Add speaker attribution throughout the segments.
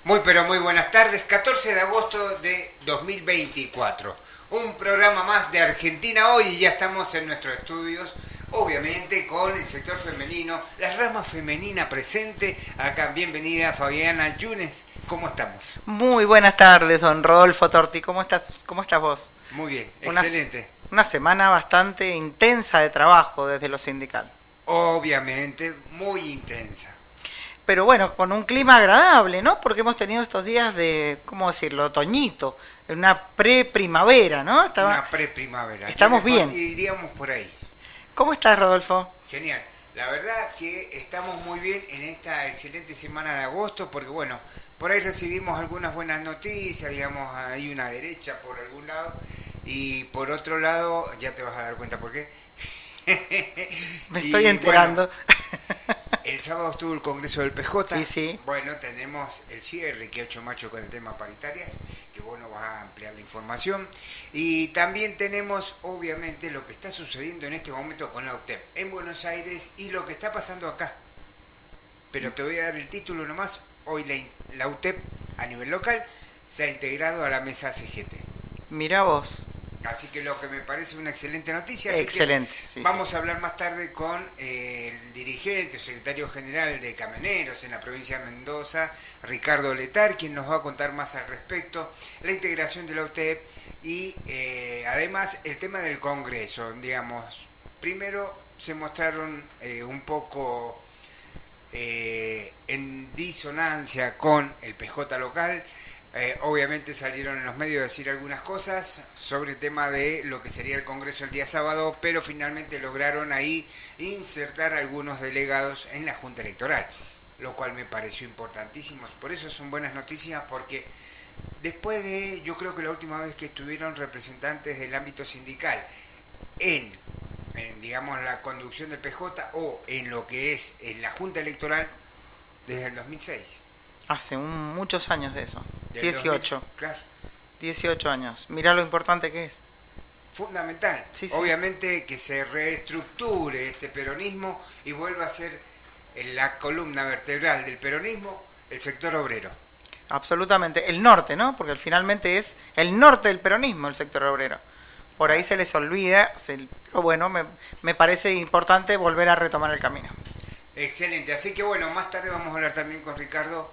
Speaker 1: Muy pero muy buenas tardes, 14 de agosto de 2024. Un programa más de Argentina hoy y ya estamos en nuestros estudios, obviamente con el sector femenino, la rama femenina presente. Acá, bienvenida Fabiana Yunes, ¿cómo estamos?
Speaker 2: Muy buenas tardes, don Rodolfo Torti, ¿cómo estás vos?
Speaker 1: Muy bien,
Speaker 2: Una-
Speaker 1: excelente.
Speaker 2: Una semana bastante intensa de trabajo desde lo sindical.
Speaker 1: Obviamente, muy intensa.
Speaker 2: Pero bueno, con un clima agradable, ¿no? Porque hemos tenido estos días de, ¿cómo decirlo? Otoñito, una pre-primavera, ¿no?
Speaker 1: Una preprimavera.
Speaker 2: Estamos bien.
Speaker 1: Iríamos por ahí.
Speaker 2: ¿Cómo estás, Rodolfo?
Speaker 1: Genial. La verdad que estamos muy bien en esta excelente semana de agosto porque, bueno, por ahí recibimos algunas buenas noticias, digamos, hay una derecha por algún lado y por otro lado, ya te vas a dar cuenta por qué.
Speaker 2: Me
Speaker 1: Y,
Speaker 2: estoy enterando.
Speaker 1: Bueno, el sábado estuvo el Congreso del PJ.
Speaker 2: Sí, sí.
Speaker 1: Bueno, tenemos el cierre que ha hecho Macho con el tema paritarias, que vos nos vas a ampliar la información. Y también tenemos, obviamente, lo que está sucediendo en este momento con la UTEP en Buenos Aires y lo que está pasando acá. Pero te voy a dar el título nomás. Hoy la UTEP a nivel local se ha integrado a la mesa CGT.
Speaker 2: Mirá vos.
Speaker 1: Así que lo que me parece una excelente noticia. Así
Speaker 2: Excelente.
Speaker 1: que
Speaker 2: Sí,
Speaker 1: vamos
Speaker 2: sí.
Speaker 1: a hablar más tarde con el dirigente, secretario general de Camioneros en la provincia de Mendoza, Ricardo Letar, quien nos va a contar más al respecto, la integración de la UTEP y además el tema del Congreso. Digamos, primero se mostraron un poco en disonancia con el PJ local. Obviamente salieron en los medios a decir algunas cosas sobre el tema de lo que sería el Congreso el día sábado, pero finalmente lograron ahí insertar algunos delegados en la Junta Electoral, lo cual me pareció importantísimo. Por eso son buenas noticias, porque después de, yo creo que la última vez que estuvieron representantes del ámbito sindical en digamos, la conducción del PJ o en lo que es en la Junta Electoral desde el 2006.
Speaker 2: Hace muchos años de eso.
Speaker 1: Del
Speaker 2: 18.
Speaker 1: 2000, claro.
Speaker 2: 18 años. Mirá lo importante que es.
Speaker 1: Fundamental.
Speaker 2: Sí, sí.
Speaker 1: Obviamente que se reestructure este peronismo y vuelva a ser la columna vertebral del peronismo el sector obrero.
Speaker 2: Absolutamente. El norte, ¿no? Porque finalmente es el norte del peronismo, el sector obrero. Por ahí se les olvida, pero bueno, me parece importante volver a retomar el camino.
Speaker 1: Excelente. Así que bueno, más tarde vamos a hablar también con Ricardo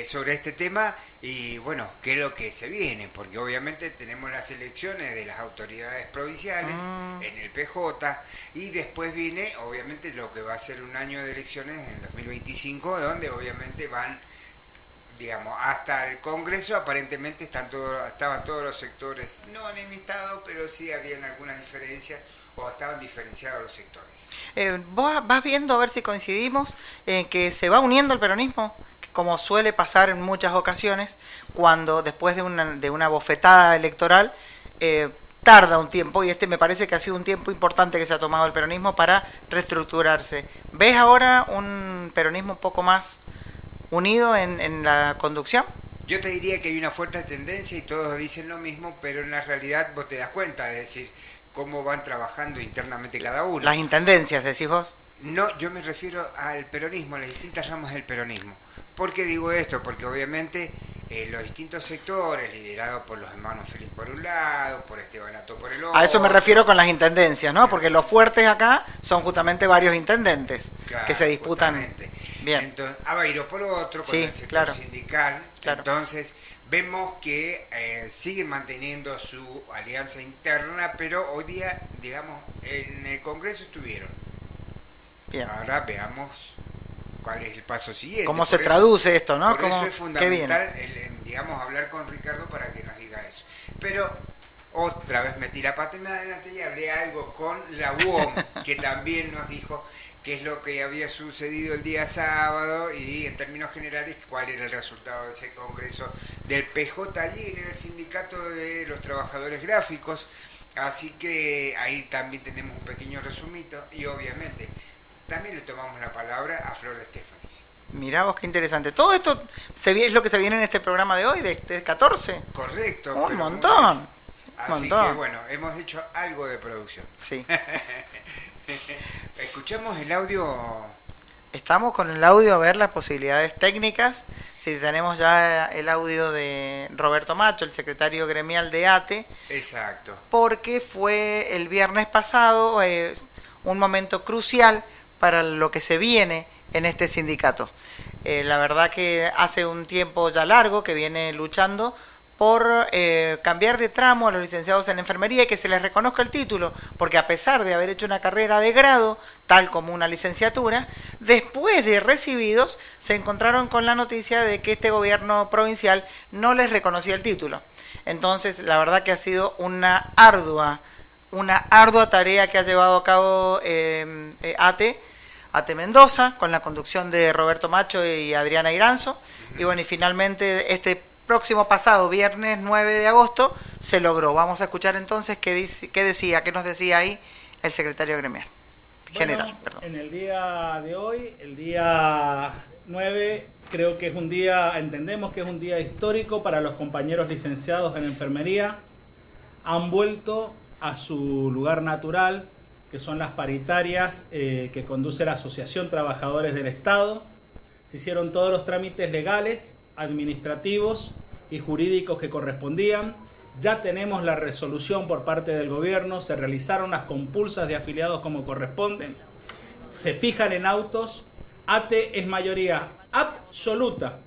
Speaker 1: sobre este tema y bueno, qué es lo que se viene, porque obviamente tenemos las elecciones de las autoridades provinciales en el PJ y después viene obviamente lo que va a ser un año de elecciones en el 2025, donde obviamente van, digamos, hasta el Congreso aparentemente estaban todos los sectores, no enemistados, pero sí habían algunas diferencias o estaban diferenciados los sectores.
Speaker 2: ¿Vos vas viendo a ver si coincidimos en que se va uniendo el peronismo? Como suele pasar en muchas ocasiones, cuando después de una bofetada electoral tarda un tiempo, y este me parece que ha sido un tiempo importante que se ha tomado el peronismo para reestructurarse. ¿Ves ahora un peronismo un poco más unido en la conducción?
Speaker 1: Yo te diría que hay una fuerte tendencia y todos dicen lo mismo, pero en la realidad vos te das cuenta, es decir, cómo van trabajando internamente cada uno.
Speaker 2: Las intendencias, decís vos.
Speaker 1: No, yo me refiero al peronismo, a las distintas ramas del peronismo. ¿Por qué digo esto? Porque obviamente los distintos sectores, liderados por los hermanos Félix por un lado, por Esteban Ató por el otro.
Speaker 2: A eso me refiero con las intendencias, ¿no? Porque los fuertes acá son justamente varios intendentes
Speaker 1: Claro,
Speaker 2: que se disputan.
Speaker 1: justamente.
Speaker 2: Bien.
Speaker 1: Entonces, Aveiro por otro, con
Speaker 2: Sí,
Speaker 1: el sector
Speaker 2: claro.
Speaker 1: sindical.
Speaker 2: Claro.
Speaker 1: Entonces, vemos que siguen manteniendo su alianza interna, pero hoy día, digamos, en el Congreso estuvieron.
Speaker 2: Bien.
Speaker 1: Ahora veamos cuál es el paso siguiente.
Speaker 2: ¿Cómo se traduce esto, no?
Speaker 1: Por eso es
Speaker 2: ¿Qué viene?
Speaker 1: fundamental, digamos, hablar con Ricardo para que nos diga eso. Pero otra vez metí la pata más adelante y hablé algo con la UOM, que también nos dijo qué es lo que había sucedido el día sábado y en términos generales cuál era el resultado de ese congreso del PJ allí en el sindicato de los trabajadores gráficos. Así que ahí también tenemos un pequeño resumito y obviamente también le tomamos la palabra a Flor de Estefanis.
Speaker 2: Mirá vos qué interesante. Todo esto es lo que se viene en este programa de hoy, de 14.
Speaker 1: Correcto.
Speaker 2: Un
Speaker 1: pero
Speaker 2: montón.
Speaker 1: Así que bueno, hemos hecho algo de producción.
Speaker 2: Sí.
Speaker 1: Escuchamos el audio
Speaker 2: Estamos con el audio a ver las posibilidades técnicas. Si tenemos ya el audio de Roberto Macho, el secretario gremial de ATE.
Speaker 1: Exacto.
Speaker 2: Porque fue el viernes pasado un momento crucial para lo que se viene en este sindicato. La verdad que hace un tiempo ya largo que viene luchando por cambiar de tramo a los licenciados en enfermería y que se les reconozca el título, porque a pesar de haber hecho una carrera de grado, tal como una licenciatura, después de recibidos se encontraron con la noticia de que este gobierno provincial no les reconocía el título. Entonces, la verdad que ha sido una ardua tarea que ha llevado a cabo ATE Mendoza, con la conducción de Roberto Macho y Adriana Iranzo, y bueno, y finalmente este próximo pasado viernes 9 de agosto se logró. Vamos a escuchar entonces qué nos decía ahí el secretario gremial general.
Speaker 3: Bueno, en el día de hoy, el día 9, creo que es un día, entendemos que es un día histórico para los compañeros licenciados en enfermería. Han vuelto a su lugar natural, que son las paritarias que conduce la Asociación Trabajadores del Estado. Se hicieron todos los trámites legales, administrativos y jurídicos que correspondían. Ya tenemos la resolución por parte del gobierno, se realizaron las compulsas de afiliados como corresponden, se fijan en autos. ATE es mayoría absoluta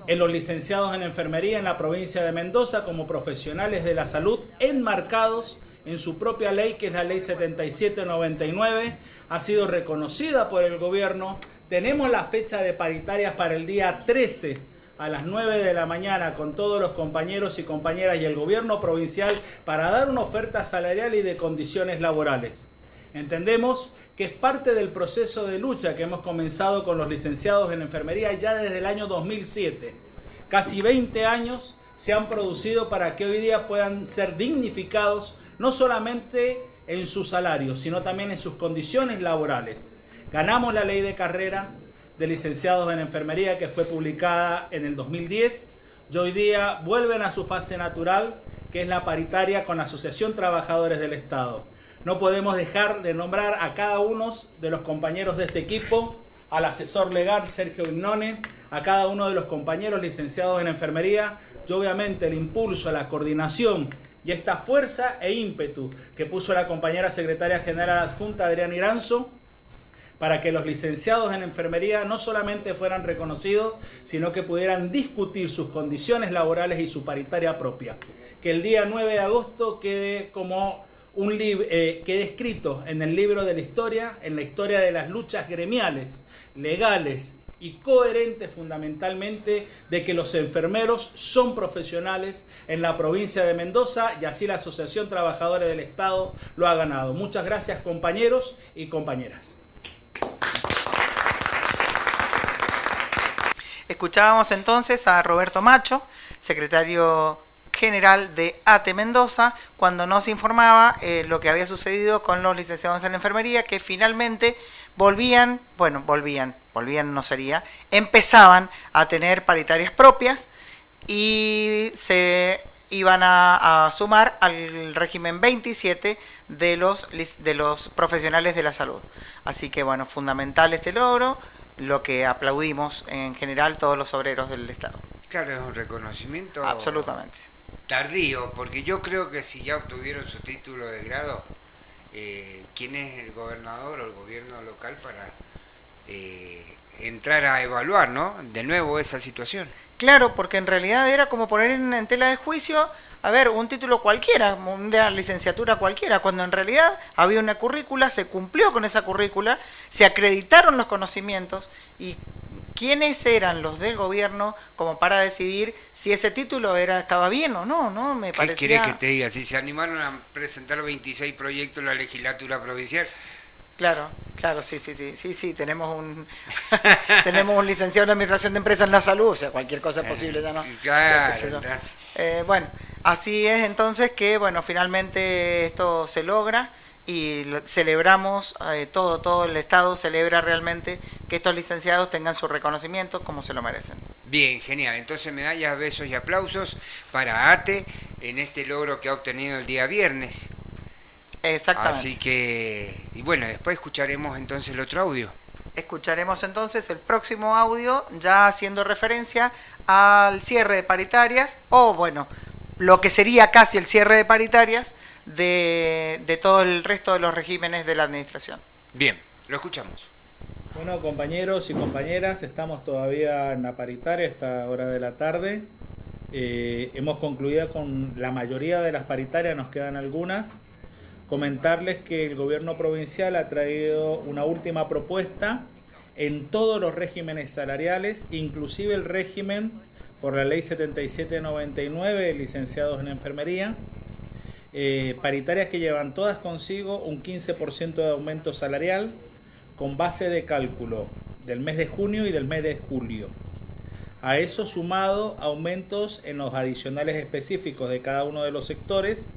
Speaker 3: en los licenciados en enfermería en la provincia de Mendoza como profesionales de la salud enmarcados en su propia ley, que es la ley 7799, ha sido reconocida por el gobierno. Tenemos la fecha de paritarias para el día 13 a las 9 de la mañana con todos los compañeros y compañeras y el gobierno provincial para dar una oferta salarial y de condiciones laborales. Entendemos que es parte del proceso de lucha que hemos comenzado con los licenciados en enfermería ya desde el año 2007. Casi 20 años se han producido para que hoy día puedan ser dignificados no solamente en su salario, sino también en sus condiciones laborales. Ganamos la ley de carrera de licenciados en enfermería que fue publicada en el 2010 y hoy día vuelven a su fase natural, que es la paritaria con la Asociación Trabajadores del Estado. No podemos dejar de nombrar a cada uno de los compañeros de este equipo, al asesor legal Sergio Vignone, a cada uno de los compañeros licenciados en enfermería y obviamente el impulso, la coordinación y esta fuerza e ímpetu que puso la compañera secretaria general adjunta Adriana Iranzo para que los licenciados en enfermería no solamente fueran reconocidos, sino que pudieran discutir sus condiciones laborales y su paritaria propia. Que el día 9 de agosto quede como quede escrito en el libro de la historia, en la historia de las luchas gremiales, legales y coherentes fundamentalmente de que los enfermeros son profesionales en la provincia de Mendoza y así la Asociación Trabajadores del Estado lo ha ganado. Muchas gracias compañeros y compañeras.
Speaker 2: Escuchábamos entonces a Roberto Macho, secretario general de ATE Mendoza, cuando nos informaba lo que había sucedido con los licenciados en enfermería, que finalmente empezaban a tener paritarias propias y se iban a sumar al régimen 27 de los profesionales de la salud. Así que bueno, fundamental este logro, lo que aplaudimos en general todos los obreros del Estado.
Speaker 1: Claro, es un reconocimiento
Speaker 2: absolutamente
Speaker 1: tardío, porque yo creo que si ya obtuvieron su título de grado, ¿quién es el gobernador o el gobierno local para entrar a evaluar, ¿no?, de nuevo esa situación?
Speaker 2: Claro, porque en realidad era como poner en tela de juicio, a ver, un título cualquiera, una licenciatura cualquiera, cuando en realidad había una currícula, se cumplió con esa currícula, se acreditaron los conocimientos y quiénes eran los del gobierno como para decidir si ese título estaba bien o no, ¿no? Me parecía...
Speaker 1: ¿Qué querés que te diga? Si se animaron a presentar 26 proyectos en la legislatura provincial.
Speaker 2: Claro, sí, tenemos un tenemos un licenciado en Administración de Empresas en la Salud, o sea, cualquier cosa es posible, ya no.
Speaker 1: Claro,
Speaker 2: bueno, así es entonces que, bueno, finalmente esto se logra y celebramos, todo el Estado celebra realmente que estos licenciados tengan su reconocimiento como se lo merecen.
Speaker 1: Bien, genial. Entonces medallas, besos y aplausos para ATE en este logro que ha obtenido el día viernes.
Speaker 2: Exactamente.
Speaker 1: Así que, y bueno, después escucharemos entonces el otro audio.
Speaker 2: escucharemos entonces el próximo audio ya haciendo referencia al cierre de paritarias, o bueno, lo que sería casi el cierre de paritarias de todo el resto de los regímenes de la administración.
Speaker 1: Bien, lo escuchamos.
Speaker 3: Bueno, compañeros y compañeras, estamos todavía en la paritaria a esta hora de la tarde. Hemos concluido con la mayoría de las paritarias, nos quedan algunas. Comentarles que el gobierno provincial ha traído una última propuesta en todos los regímenes salariales, inclusive el régimen por la ley 7799 de licenciados en enfermería, paritarias que llevan todas consigo un 15% de aumento salarial con base de cálculo del mes de junio y del mes de julio. A eso sumado aumentos en los adicionales específicos de cada uno de los sectores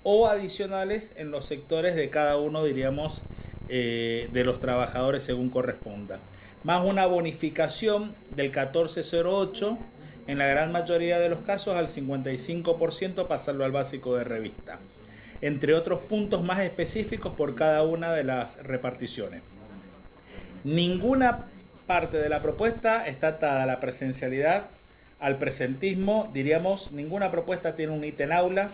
Speaker 3: o adicionales en los sectores de cada uno, diríamos, de los trabajadores según corresponda. Más una bonificación del 1408, en la gran mayoría de los casos al 55%, pasarlo al básico de revista. Entre otros puntos más específicos por cada una de las reparticiones. Ninguna parte de la propuesta está atada a la presencialidad, al presentismo, diríamos, ninguna propuesta tiene un ítem aula,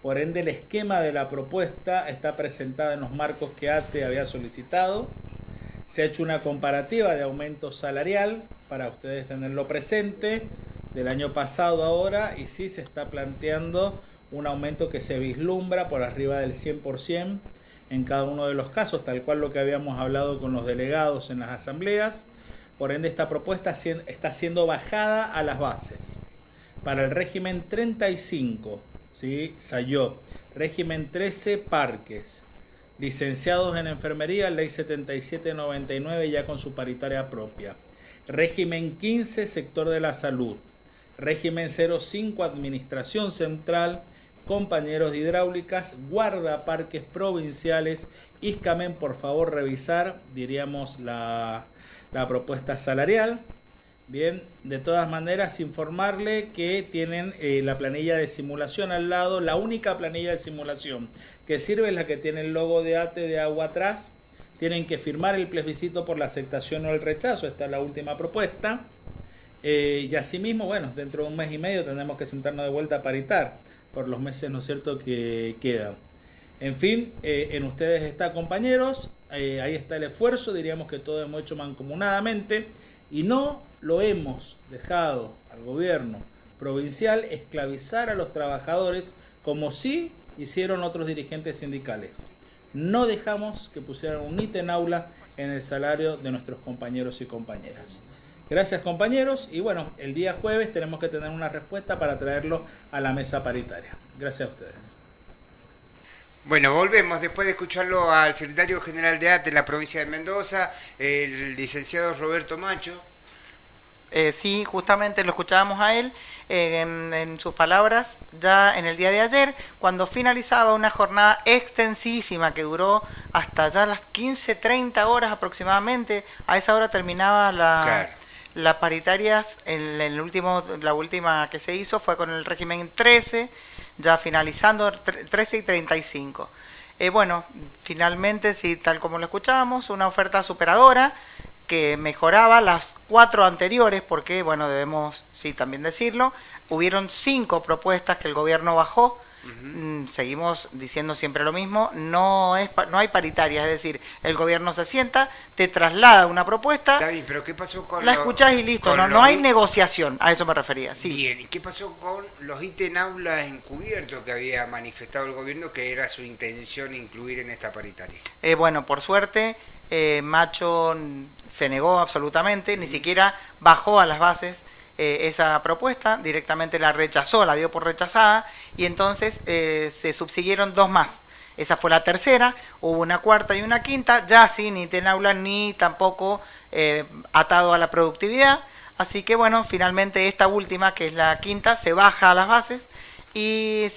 Speaker 3: por ende el esquema de la propuesta está presentada en los marcos que ATE había solicitado. Se ha hecho una comparativa de aumento salarial para ustedes tenerlo presente del año pasado ahora, y sí se está planteando un aumento que se vislumbra por arriba del 100% en cada uno de los casos, tal cual lo que habíamos hablado con los delegados en las asambleas. Por ende, esta propuesta está siendo bajada a las bases. Para el régimen 35, ¿sí? Sayó, régimen 13, parques, licenciados en enfermería, ley 7799 ya con su paritaria propia. Régimen 15, sector de la salud. Régimen 05, administración central, compañeros de hidráulicas, guardaparques provinciales. Iscamen, por favor, revisar, diríamos, la propuesta salarial. Bien, de todas maneras, informarle que tienen la planilla de simulación al lado. La única planilla de simulación que sirve es la que tiene el logo de ATE de agua atrás. Tienen que firmar el plebiscito por la aceptación o el rechazo. Esta es la última propuesta. Y asimismo, bueno, dentro de un mes y medio tendremos que sentarnos de vuelta a paritar por los meses, ¿no es cierto?, que quedan. En fin, en ustedes está, compañeros, ahí está el esfuerzo, diríamos que todo hemos hecho mancomunadamente y no lo hemos dejado al gobierno provincial esclavizar a los trabajadores como sí hicieron otros dirigentes sindicales. No dejamos que pusieran un ítem aula en el salario de nuestros compañeros y compañeras. Gracias, compañeros, y bueno, el día jueves tenemos que tener una respuesta para traerlo a la mesa paritaria. Gracias a ustedes.
Speaker 1: Bueno, volvemos después de escucharlo al secretario general de ATE en la provincia de Mendoza, el licenciado Roberto Macho.
Speaker 2: Sí, justamente lo escuchábamos a él en sus palabras ya en el día de ayer, cuando finalizaba una jornada extensísima que duró hasta ya las 15:30 horas aproximadamente. A esa hora terminaba las paritarias. La última que se hizo fue con el régimen 13, ya finalizando 13:35. Bueno, finalmente, sí, tal como lo escuchábamos, una oferta superadora que mejoraba las 4 anteriores, porque, bueno, debemos, sí, también decirlo, hubieron 5 propuestas que el gobierno bajó. Seguimos diciendo siempre lo mismo, no hay paritarias, es decir, el gobierno se sienta, te traslada una propuesta.
Speaker 1: Está bien, pero ¿qué pasó con
Speaker 2: la escuchás y listo, no hay negociación, a eso me refería. Sí.
Speaker 1: Bien, ¿y qué pasó con los ítems aulas encubiertos que había manifestado el gobierno que era su intención incluir en esta paritaria?
Speaker 2: Bueno, por suerte, Macho se negó absolutamente, ni siquiera bajó a las bases esa propuesta, directamente la rechazó, la dio por rechazada, y entonces se subsiguieron 2 más. Esa fue la tercera, hubo una cuarta y una quinta, ya sin ítem aula ni tampoco atado a la productividad. Así que bueno, finalmente esta última, que es la quinta, se baja a las bases y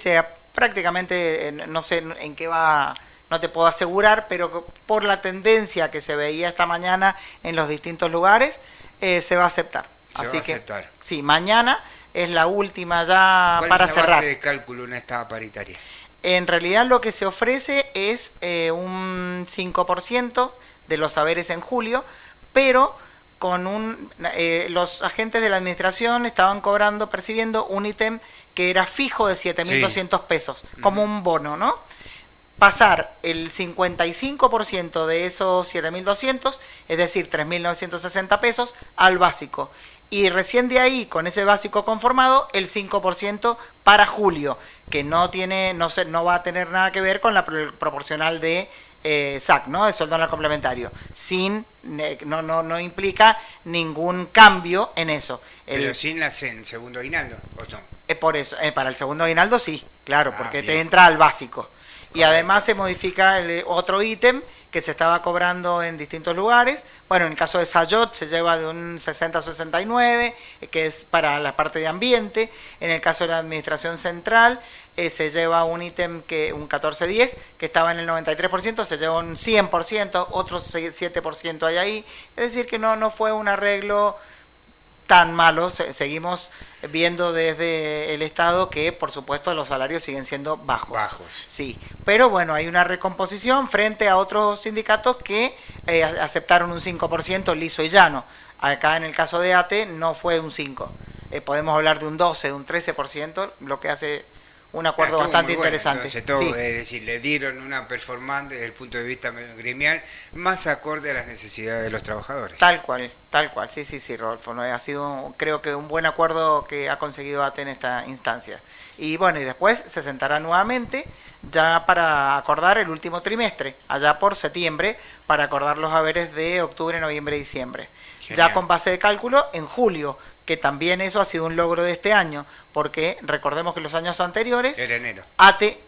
Speaker 2: prácticamente, no sé en qué va, no te puedo asegurar, pero por la tendencia que se veía esta mañana en los distintos lugares, se va a aceptar.
Speaker 1: Se va a aceptar.
Speaker 2: Sí, mañana es la última ya para cerrar. ¿Cuál es la
Speaker 1: base de cálculo en esta paritaria?
Speaker 2: En realidad lo que se ofrece es un 5% de los saberes en julio, pero los agentes de la administración estaban percibiendo un ítem que era fijo de 7.200 pesos, como un bono, ¿no? Pasar el 55% de esos 7.200, es decir, 3.960 pesos, al básico. Y recién de ahí, con ese básico conformado, el 5% para julio, que no va a tener nada que ver con la proporcional de SAC, ¿no? De sueldo anual complementario. No implica ningún cambio en eso.
Speaker 1: Pero sin la segundo aguinaldo, ¿o no?
Speaker 2: Por eso, para el segundo aguinaldo sí, claro, porque
Speaker 1: bien.
Speaker 2: te entra al básico. Y
Speaker 1: Correcto.
Speaker 2: además se modifica otro ítem que se estaba cobrando en distintos lugares. Bueno, en el caso de Sayot se lleva de un 60 a 69, que es para la parte de ambiente. En el caso de la administración central se lleva un ítem, un 1410, que estaba en el 93%, se lleva un 100%, otro 7% hay ahí. Es decir, que no fue un arreglo tan malo. Seguimos viendo desde el Estado que, por supuesto, los salarios siguen siendo bajos. Sí, pero bueno, hay una recomposición frente a otros sindicatos que aceptaron un 5% liso y llano. Acá en el caso de ATE no fue un 5%. Podemos hablar de un 12%, de un 13%, lo que hace un acuerdo bastante interesante.
Speaker 1: Entonces, sí. Es decir, le dieron una performance desde el punto de vista gremial más acorde a las necesidades de los trabajadores.
Speaker 2: Tal cual, sí, Rodolfo. ¿No? Ha sido, creo que un buen acuerdo que ha conseguido ATE en esta instancia. Y bueno, y después se sentará nuevamente ya para acordar el último trimestre, allá por septiembre, para acordar los haberes de octubre, noviembre y diciembre. Genial. Ya con base de cálculo en julio, que también eso ha sido un logro de este año, porque recordemos que los años anteriores...
Speaker 1: Era enero.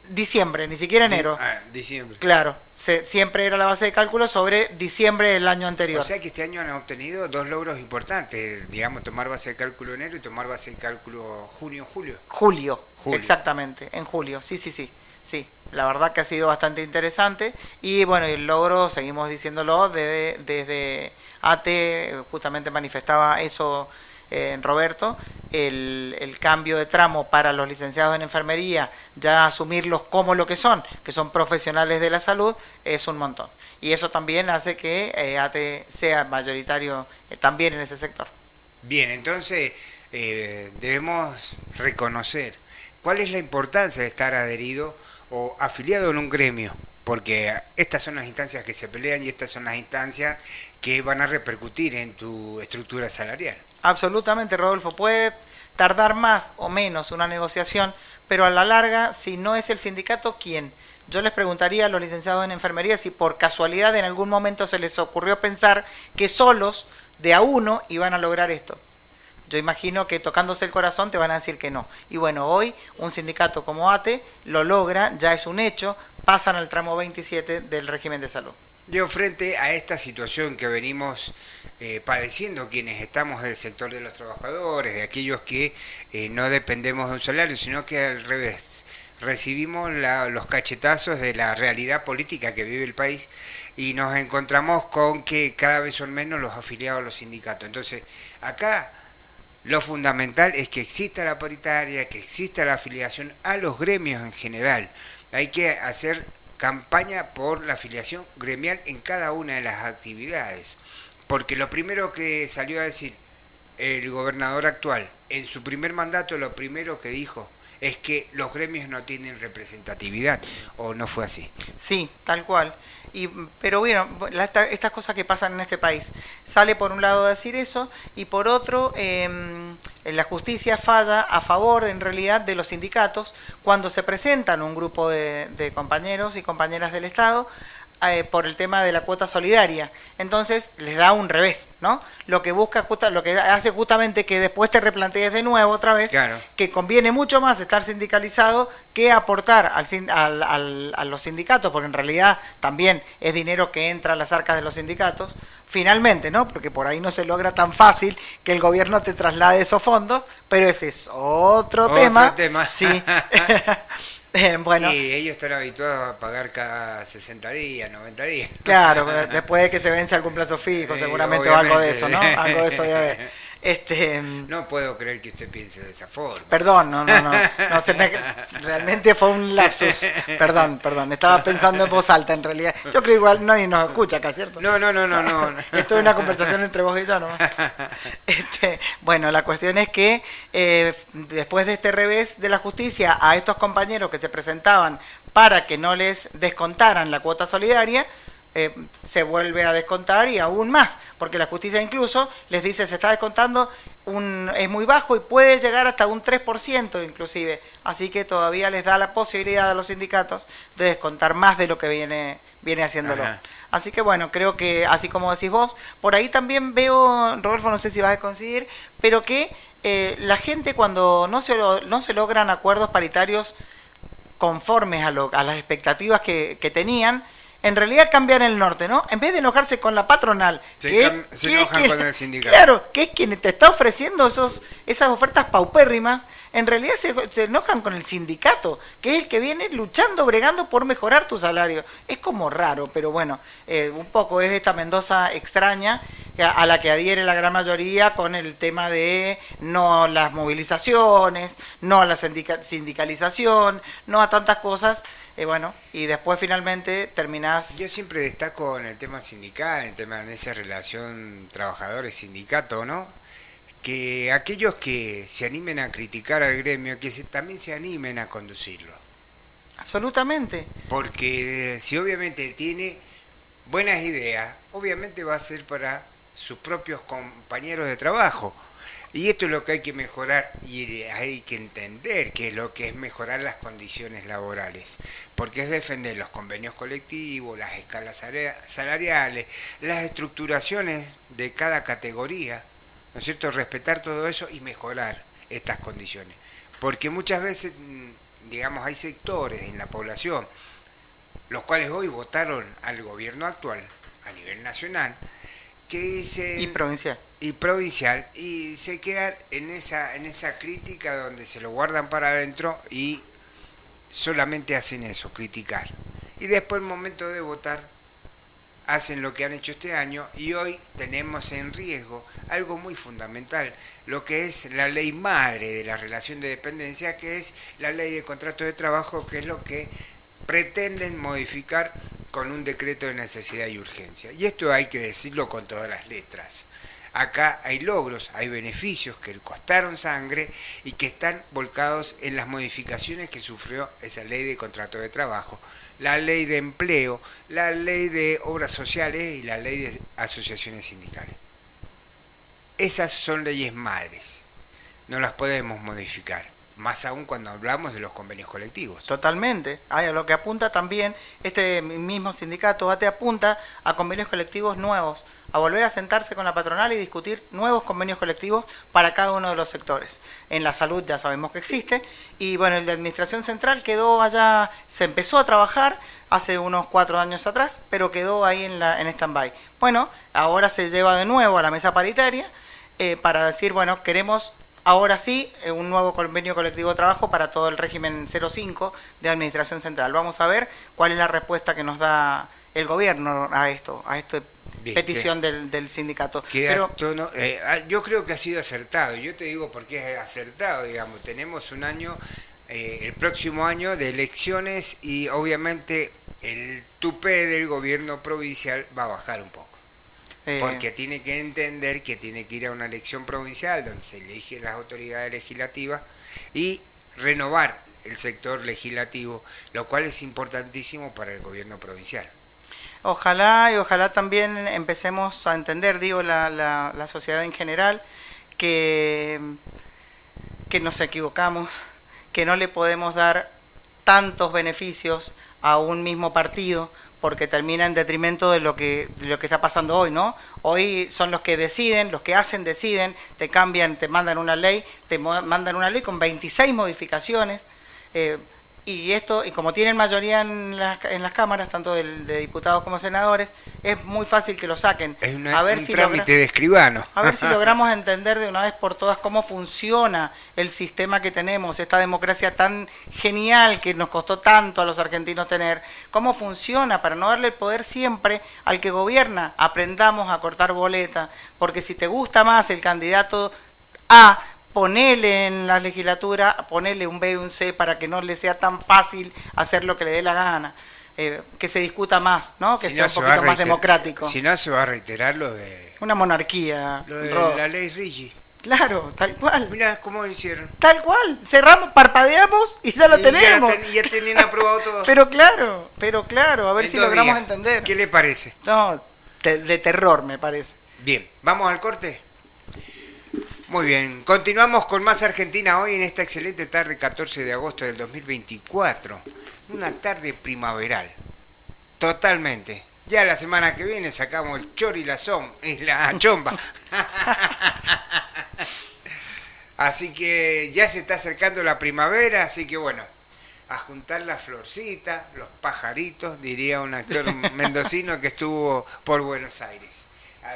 Speaker 2: Diciembre, ni siquiera enero.
Speaker 1: Diciembre.
Speaker 2: Claro, siempre era la base de cálculo sobre diciembre del año anterior.
Speaker 1: O sea que este año han obtenido dos logros importantes, digamos, tomar base de cálculo enero y tomar base de cálculo julio.
Speaker 2: Julio, exactamente, en julio, sí. Sí, la verdad que ha sido bastante interesante y bueno, el logro, seguimos diciéndolo, desde ATE justamente manifestaba eso Roberto, el cambio de tramo para los licenciados en enfermería, ya asumirlos como lo que son profesionales de la salud, es un montón. Y eso también hace que ATE sea mayoritario también en ese sector.
Speaker 1: Bien, entonces debemos reconocer cuál es la importancia de estar adherido o afiliado en un gremio, porque estas son las instancias que se pelean y estas son las instancias que van a repercutir en tu estructura salarial.
Speaker 2: Absolutamente, Rodolfo. Puede tardar más o menos una negociación, pero a la larga, si no es el sindicato, ¿quién? Yo les preguntaría a los licenciados en enfermería si por casualidad en algún momento se les ocurrió pensar que solos, de a uno, iban a lograr esto. Yo imagino que tocándose el corazón te van a decir que no. Y bueno, hoy un sindicato como ATE lo logra, ya es un hecho, pasan al tramo 27 del régimen de salud.
Speaker 1: Yo, frente a esta situación que venimos padeciendo quienes estamos del sector de los trabajadores, de aquellos que no dependemos de un salario, sino que al revés, recibimos los cachetazos de la realidad política que vive el país y nos encontramos con que cada vez son menos los afiliados a los sindicatos. Entonces, acá lo fundamental es que exista la paritaria, que exista la afiliación a los gremios en general. Hay que hacer campaña por la afiliación gremial en cada una de las actividades. Porque lo primero que salió a decir el gobernador actual en su primer mandato, lo primero que dijo es que los gremios no tienen representatividad, ¿o no fue así?
Speaker 2: Sí, tal cual. Pero bueno, estas cosas que pasan en este país, sale por un lado a decir eso y por otro la justicia falla a favor en realidad de los sindicatos cuando se presentan un grupo de compañeros y compañeras del Estado por el tema de la cuota solidaria. Entonces les da un revés, ¿no? Lo que hace justamente que después te replantees de nuevo otra vez, claro, que conviene mucho más estar sindicalizado que aportar a los sindicatos, porque en realidad también es dinero que entra a las arcas de los sindicatos, finalmente, ¿no? Porque por ahí no se logra tan fácil que el gobierno te traslade esos fondos, pero ese es otro tema. Sí. Bueno.
Speaker 1: Y ellos están habituados a pagar cada 60 días, 90 días.
Speaker 2: Claro, después de que se vence algún plazo fijo, seguramente, o algo de eso, ¿no? Algo de eso debe haber.
Speaker 1: No puedo creer que usted piense de esa forma.
Speaker 2: Perdón, no, realmente fue un lapsus. Perdón, estaba pensando en voz alta en realidad. Yo creo igual nadie nos escucha acá, ¿cierto?
Speaker 1: No.
Speaker 2: Esto es una conversación entre vos y yo, ¿no? Bueno, la cuestión es que después de este revés de la justicia a estos compañeros que se presentaban para que no les descontaran la cuota solidaria, se vuelve a descontar y aún más, porque la justicia incluso les dice se está descontando, es muy bajo y puede llegar hasta un 3% inclusive, así que todavía les da la posibilidad a los sindicatos de descontar más de lo que viene haciéndolo. Ajá. Así que bueno, creo que así como decís vos, por ahí también veo, Rodolfo, no sé si vas a conseguir, pero que la gente cuando no se logran acuerdos paritarios conformes a las expectativas que tenían, en realidad cambian el norte, ¿no? En vez de enojarse con la patronal,
Speaker 1: se enojan con el sindicato.
Speaker 2: Claro, que es quien te está ofreciendo esas ofertas paupérrimas, en realidad se enojan con el sindicato, que es el que viene luchando, bregando por mejorar tu salario. Es como raro, pero bueno, un poco es esta Mendoza extraña a la que adhiere la gran mayoría con el tema de no las movilizaciones, no a la sindicalización, no a tantas cosas. Bueno, y después finalmente terminás...
Speaker 1: Yo siempre destaco en el tema sindical, en el tema de esa relación trabajadores-sindicato, ¿no? Que aquellos que se animen a criticar al gremio, que también se animen a conducirlo.
Speaker 2: Absolutamente.
Speaker 1: Porque si obviamente tiene buenas ideas, obviamente va a ser para sus propios compañeros de trabajo. Y esto es lo que hay que mejorar y hay que entender que es lo que es mejorar las condiciones laborales, porque es defender los convenios colectivos, las escalas salariales, las estructuraciones de cada categoría, ¿no es cierto? Respetar todo eso y mejorar estas condiciones, porque muchas veces, digamos, hay sectores en la población, los cuales hoy votaron al gobierno actual a nivel nacional, que dicen...
Speaker 2: Y provincial.
Speaker 1: Y se quedan en esa crítica donde se lo guardan para adentro y solamente hacen eso, criticar. Y después, el momento de votar, hacen lo que han hecho este año y hoy tenemos en riesgo algo muy fundamental, lo que es la ley madre de la relación de dependencia, que es la ley de contrato de trabajo, que es lo que pretenden modificar con un decreto de necesidad y urgencia. Y esto hay que decirlo con todas las letras. Acá hay logros, hay beneficios que costaron sangre y que están volcados en las modificaciones que sufrió esa ley de contrato de trabajo, la ley de empleo, la ley de obras sociales y la ley de asociaciones sindicales. Esas son leyes madres, no las podemos modificar, más aún cuando hablamos de los convenios colectivos.
Speaker 2: Totalmente. A lo que apunta también este mismo sindicato, ATE apunta a convenios colectivos nuevos, a volver a sentarse con la patronal y discutir nuevos convenios colectivos para cada uno de los sectores. En la salud ya sabemos que existe, y bueno, el de administración central quedó allá, se empezó a trabajar hace unos 4 años atrás, pero quedó ahí en stand-by. Bueno, ahora se lleva de nuevo a la mesa paritaria para decir, bueno, queremos... Ahora sí, un nuevo convenio colectivo de trabajo para todo el régimen 05 de Administración Central. Vamos a ver cuál es la respuesta que nos da el gobierno a esta petición del sindicato.
Speaker 1: Yo creo que ha sido acertado. Yo te digo por qué es acertado. Digamos, tenemos un año, el próximo año de elecciones y obviamente el tupé del gobierno provincial va a bajar un poco. Porque tiene que entender que tiene que ir a una elección provincial donde se eligen las autoridades legislativas y renovar el sector legislativo, lo cual es importantísimo para el gobierno provincial.
Speaker 2: Ojalá también empecemos a entender, la sociedad en general, que nos equivocamos, que no le podemos dar tantos beneficios a un mismo partido, porque termina en detrimento de lo que está pasando hoy, ¿no? Hoy son los que deciden, los que deciden, te cambian, te mandan una ley con 26 modificaciones, Y esto, y como tienen mayoría en las cámaras, tanto de diputados como senadores, es muy fácil que lo saquen.
Speaker 1: Es un trámite de escribano.
Speaker 2: A ver si logramos entender de una vez por todas cómo funciona el sistema que tenemos, esta democracia tan genial que nos costó tanto a los argentinos tener, cómo funciona para no darle el poder siempre al que gobierna. Aprendamos a cortar boleta, porque si te gusta más el candidato A, ponele en la legislatura, ponele un B y un C para que no le sea tan fácil hacer lo que le dé la gana, que se discuta más, ¿no? Que sea un poquito más democrático.
Speaker 1: Si no, se va a reiterar lo de...
Speaker 2: Una monarquía.
Speaker 1: Lo de la ley Rigi.
Speaker 2: Claro, tal cual.
Speaker 1: Mirá cómo lo hicieron.
Speaker 2: Tal cual. Cerramos, parpadeamos y ya lo tenemos.
Speaker 1: Ya tenían aprobado todo.
Speaker 2: Pero claro, a ver si logramos entender.
Speaker 1: ¿Qué le parece?
Speaker 2: No, de terror me parece.
Speaker 1: Bien, ¿vamos al corte? Muy bien, continuamos con más Argentina hoy en esta excelente tarde, 14 de agosto del 2024. Una tarde primaveral, totalmente. Ya la semana que viene sacamos el chori y la chomba. Así que ya se está acercando la primavera, así que bueno, a juntar la florcita, los pajaritos, diría un actor mendocino que estuvo por Buenos Aires.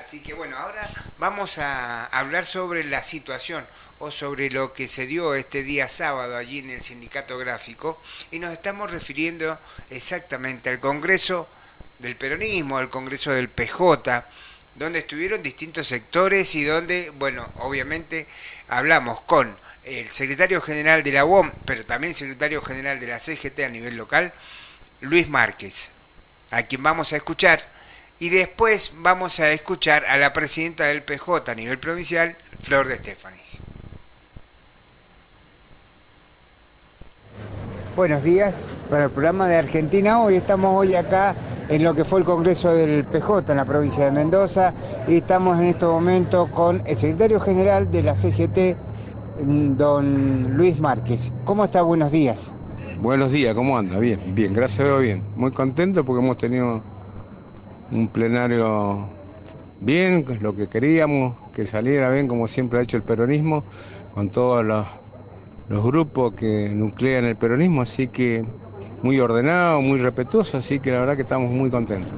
Speaker 1: Así que bueno, ahora vamos a hablar sobre la situación o sobre lo que se dio este día sábado allí en el Sindicato Gráfico, y nos estamos refiriendo exactamente al Congreso del Peronismo, al Congreso del PJ, donde estuvieron distintos sectores y donde, bueno, obviamente hablamos con el secretario general de la UOM, pero también secretario general de la CGT a nivel local, Luis Márquez, a quien vamos a escuchar. Y después vamos a escuchar a la presidenta del PJ a nivel provincial, Flor de Estéfanis.
Speaker 4: Buenos días para el programa de Argentina Hoy. Estamos hoy acá en lo que fue el Congreso del PJ en la provincia de Mendoza y estamos en este momento con el secretario general de la CGT, don Luis Márquez. ¿Cómo está? Buenos días.
Speaker 5: Buenos días, ¿cómo anda? Bien, gracias a Dios, bien. Muy contento porque hemos tenido un plenario bien, lo que queríamos, que saliera bien, como siempre ha hecho el peronismo, con todos los grupos que nuclean el peronismo, así que muy ordenado, muy respetuoso, así que la verdad que estamos muy contentos.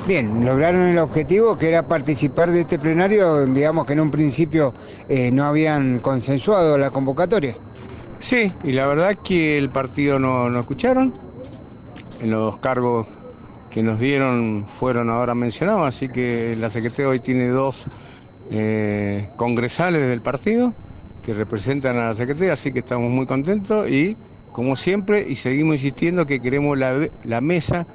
Speaker 4: Bien, lograron el objetivo que era participar de este plenario, digamos que en un principio no habían consensuado la convocatoria.
Speaker 5: Sí, y la verdad que el partido no escucharon, en los cargos que nos dieron fueron ahora mencionados, así que la Secretaría hoy tiene 2 congresales del partido que representan a la Secretaría, así que estamos muy contentos y, como siempre, y seguimos insistiendo que queremos la mesa,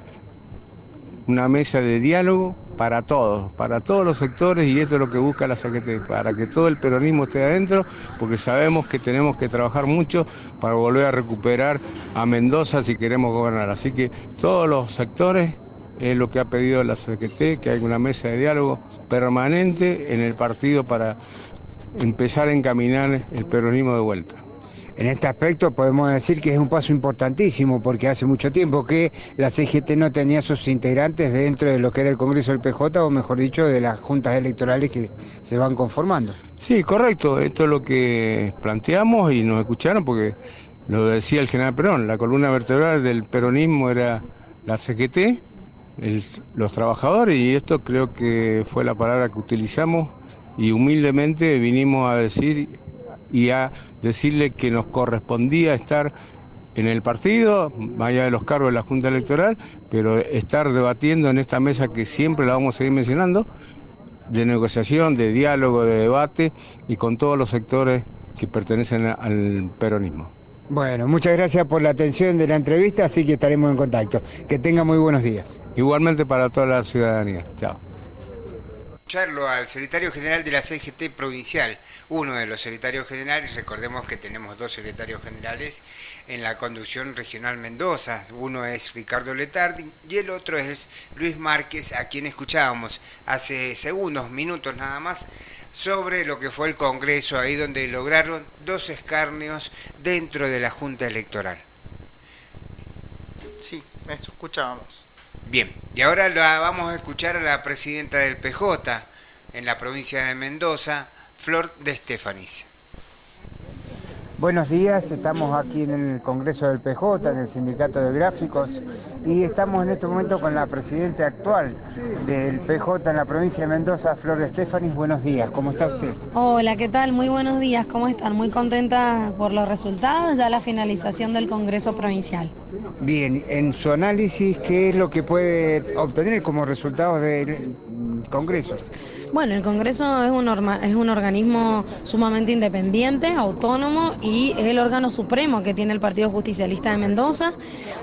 Speaker 5: una mesa de diálogo para todos los sectores, y esto es lo que busca la Secretaría, para que todo el peronismo esté adentro, porque sabemos que tenemos que trabajar mucho para volver a recuperar a Mendoza si queremos gobernar, así que todos los sectores. Es lo que ha pedido la CGT, que haya una mesa de diálogo permanente en el partido para empezar a encaminar el peronismo de vuelta.
Speaker 4: En este aspecto podemos decir que es un paso importantísimo, porque hace mucho tiempo que la CGT no tenía sus integrantes dentro de lo que era el Congreso del PJ, o mejor dicho, de las juntas electorales que se van conformando.
Speaker 5: Sí, correcto, esto es lo que planteamos y nos escucharon, porque lo decía el general Perón, la columna vertebral del peronismo era la CGT, los trabajadores, y esto creo que fue la palabra que utilizamos y humildemente vinimos a decir y a decirle que nos correspondía estar en el partido, más allá de los cargos de la Junta Electoral, pero estar debatiendo en esta mesa que siempre la vamos a seguir mencionando, de negociación, de diálogo, de debate y con todos los sectores que pertenecen al peronismo.
Speaker 4: Bueno, muchas gracias por la atención de la entrevista, así que estaremos en contacto. Que tenga muy buenos días.
Speaker 5: Igualmente para toda la ciudadanía. Chao.
Speaker 1: Escucharlo al secretario general de la CGT provincial, uno de los secretarios generales. Recordemos que tenemos 2 secretarios generales en la conducción regional Mendoza. Uno es Ricardo Letardi y el otro es Luis Márquez, a quien escuchábamos hace minutos nada más, sobre lo que fue el Congreso, ahí donde lograron 2 escarnios dentro de la Junta Electoral.
Speaker 2: Sí, eso escuchábamos.
Speaker 1: Bien, y ahora vamos a escuchar a la presidenta del PJ en la provincia de Mendoza, Flor de Estéfanis.
Speaker 4: Buenos días, estamos aquí en el Congreso del PJ, en el Sindicato de Gráficos, y estamos en este momento con la presidenta actual del PJ en la provincia de Mendoza, Flor de Estefanis. Buenos días, ¿cómo está usted?
Speaker 6: Hola, ¿qué tal? Muy buenos días, ¿cómo están? Muy contenta por los resultados, ya la finalización del Congreso Provincial.
Speaker 4: Bien, en su análisis, ¿qué es lo que puede obtener como resultados del Congreso?
Speaker 6: Bueno, el Congreso es un organismo sumamente independiente, autónomo y es el órgano supremo que tiene el Partido Justicialista de Mendoza.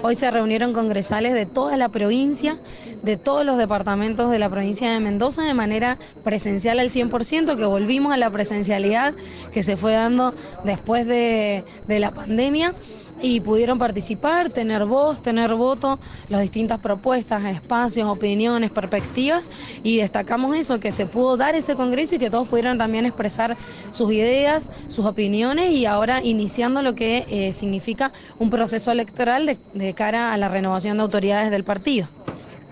Speaker 6: Hoy se reunieron congresales de toda la provincia, de todos los departamentos de la provincia de Mendoza de manera presencial al 100%, que volvimos a la presencialidad que se fue dando después de la pandemia. Y pudieron participar, tener voz, tener voto, las distintas propuestas, espacios, opiniones, perspectivas, y destacamos eso, que se pudo dar ese congreso y que todos pudieran también expresar sus ideas, sus opiniones, y ahora iniciando lo que significa un proceso electoral de cara a la renovación de autoridades del partido.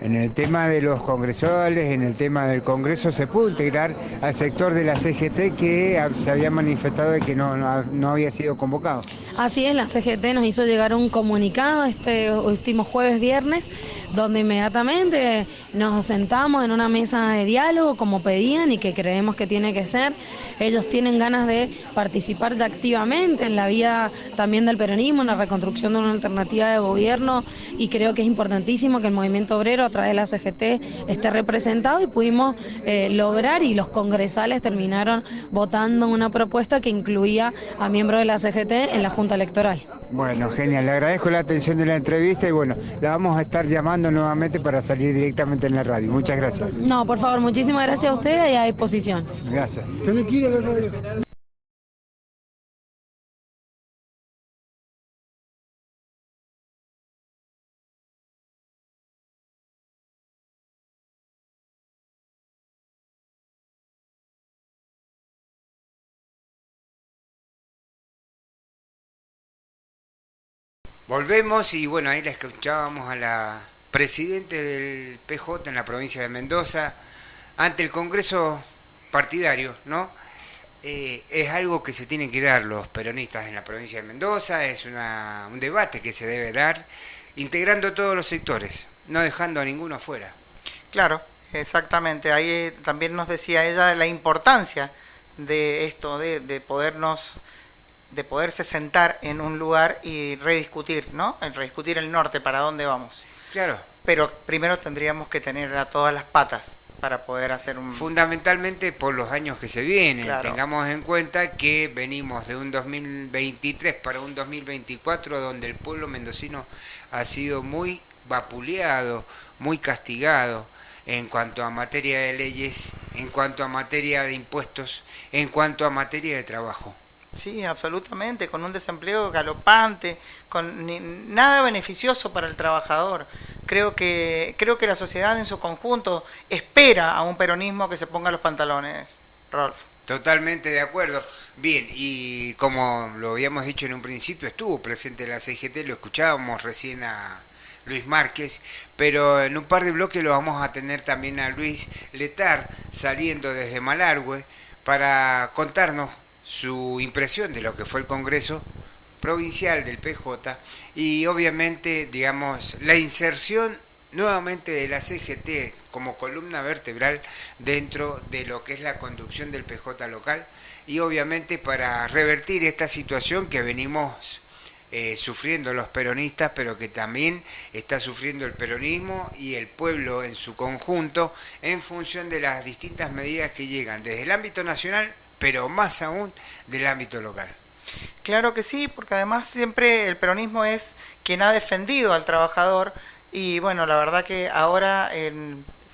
Speaker 4: En el tema de los congresales, en el tema del Congreso, se pudo integrar al sector de la CGT que se había manifestado de que no había sido convocado.
Speaker 6: Así es, la CGT nos hizo llegar un comunicado este último viernes, donde inmediatamente nos sentamos en una mesa de diálogo como pedían y que creemos que tiene que ser. Ellos tienen ganas de participar activamente en la vida también del peronismo, en la reconstrucción de una alternativa de gobierno, y creo que es importantísimo que el movimiento obrero a través de la CGT esté representado, y pudimos lograr, y los congresales terminaron votando una propuesta que incluía a miembros de la CGT en la Junta Electoral.
Speaker 4: Bueno, genial, le agradezco la atención de la entrevista y bueno, la vamos a estar llamando nuevamente para salir directamente en la radio. Muchas gracias.
Speaker 6: No, por favor, muchísimas gracias a ustedes y a disposición.
Speaker 4: Gracias. Se me quiere la radio.
Speaker 1: Volvemos y bueno, ahí la escuchábamos a la presidente del PJ en la provincia de Mendoza ante el Congreso partidario, ¿no? Es algo que se tienen que dar los peronistas en la provincia de Mendoza, es un debate que se debe dar integrando todos los sectores, no dejando a ninguno afuera.
Speaker 2: Claro, exactamente. Ahí también nos decía ella la importancia de esto, de poderse sentar en un lugar y rediscutir, ¿no? Rediscutir el norte, para dónde vamos.
Speaker 1: Claro.
Speaker 2: Pero primero tendríamos que tener a todas las patas para poder hacer un...
Speaker 1: Fundamentalmente por los años que se vienen.
Speaker 2: Claro.
Speaker 1: Tengamos en cuenta que venimos de un 2023 para un 2024 donde el pueblo mendocino ha sido muy vapuleado, muy castigado en cuanto a materia de leyes, en cuanto a materia de impuestos, en cuanto a materia de trabajo.
Speaker 2: Sí, absolutamente, con un desempleo galopante, nada beneficioso para el trabajador. Creo que la sociedad en su conjunto espera a un peronismo que se ponga los pantalones, Rolf.
Speaker 1: Totalmente de acuerdo. Bien, y como lo habíamos dicho en un principio, estuvo presente la CGT, lo escuchábamos recién a Luis Márquez, pero en un par de bloques lo vamos a tener también a Luis Letar saliendo desde Malargüe para contarnos su impresión de lo que fue el Congreso Provincial del PJ y obviamente, digamos, la inserción nuevamente de la CGT como columna vertebral dentro de lo que es la conducción del PJ local y obviamente para revertir esta situación que venimos sufriendo los peronistas, pero que también está sufriendo el peronismo y el pueblo en su conjunto en función de las distintas medidas que llegan desde el ámbito nacional, pero más aún del ámbito local.
Speaker 2: Claro que sí, porque además siempre el peronismo es quien ha defendido al trabajador y bueno, la verdad que ahora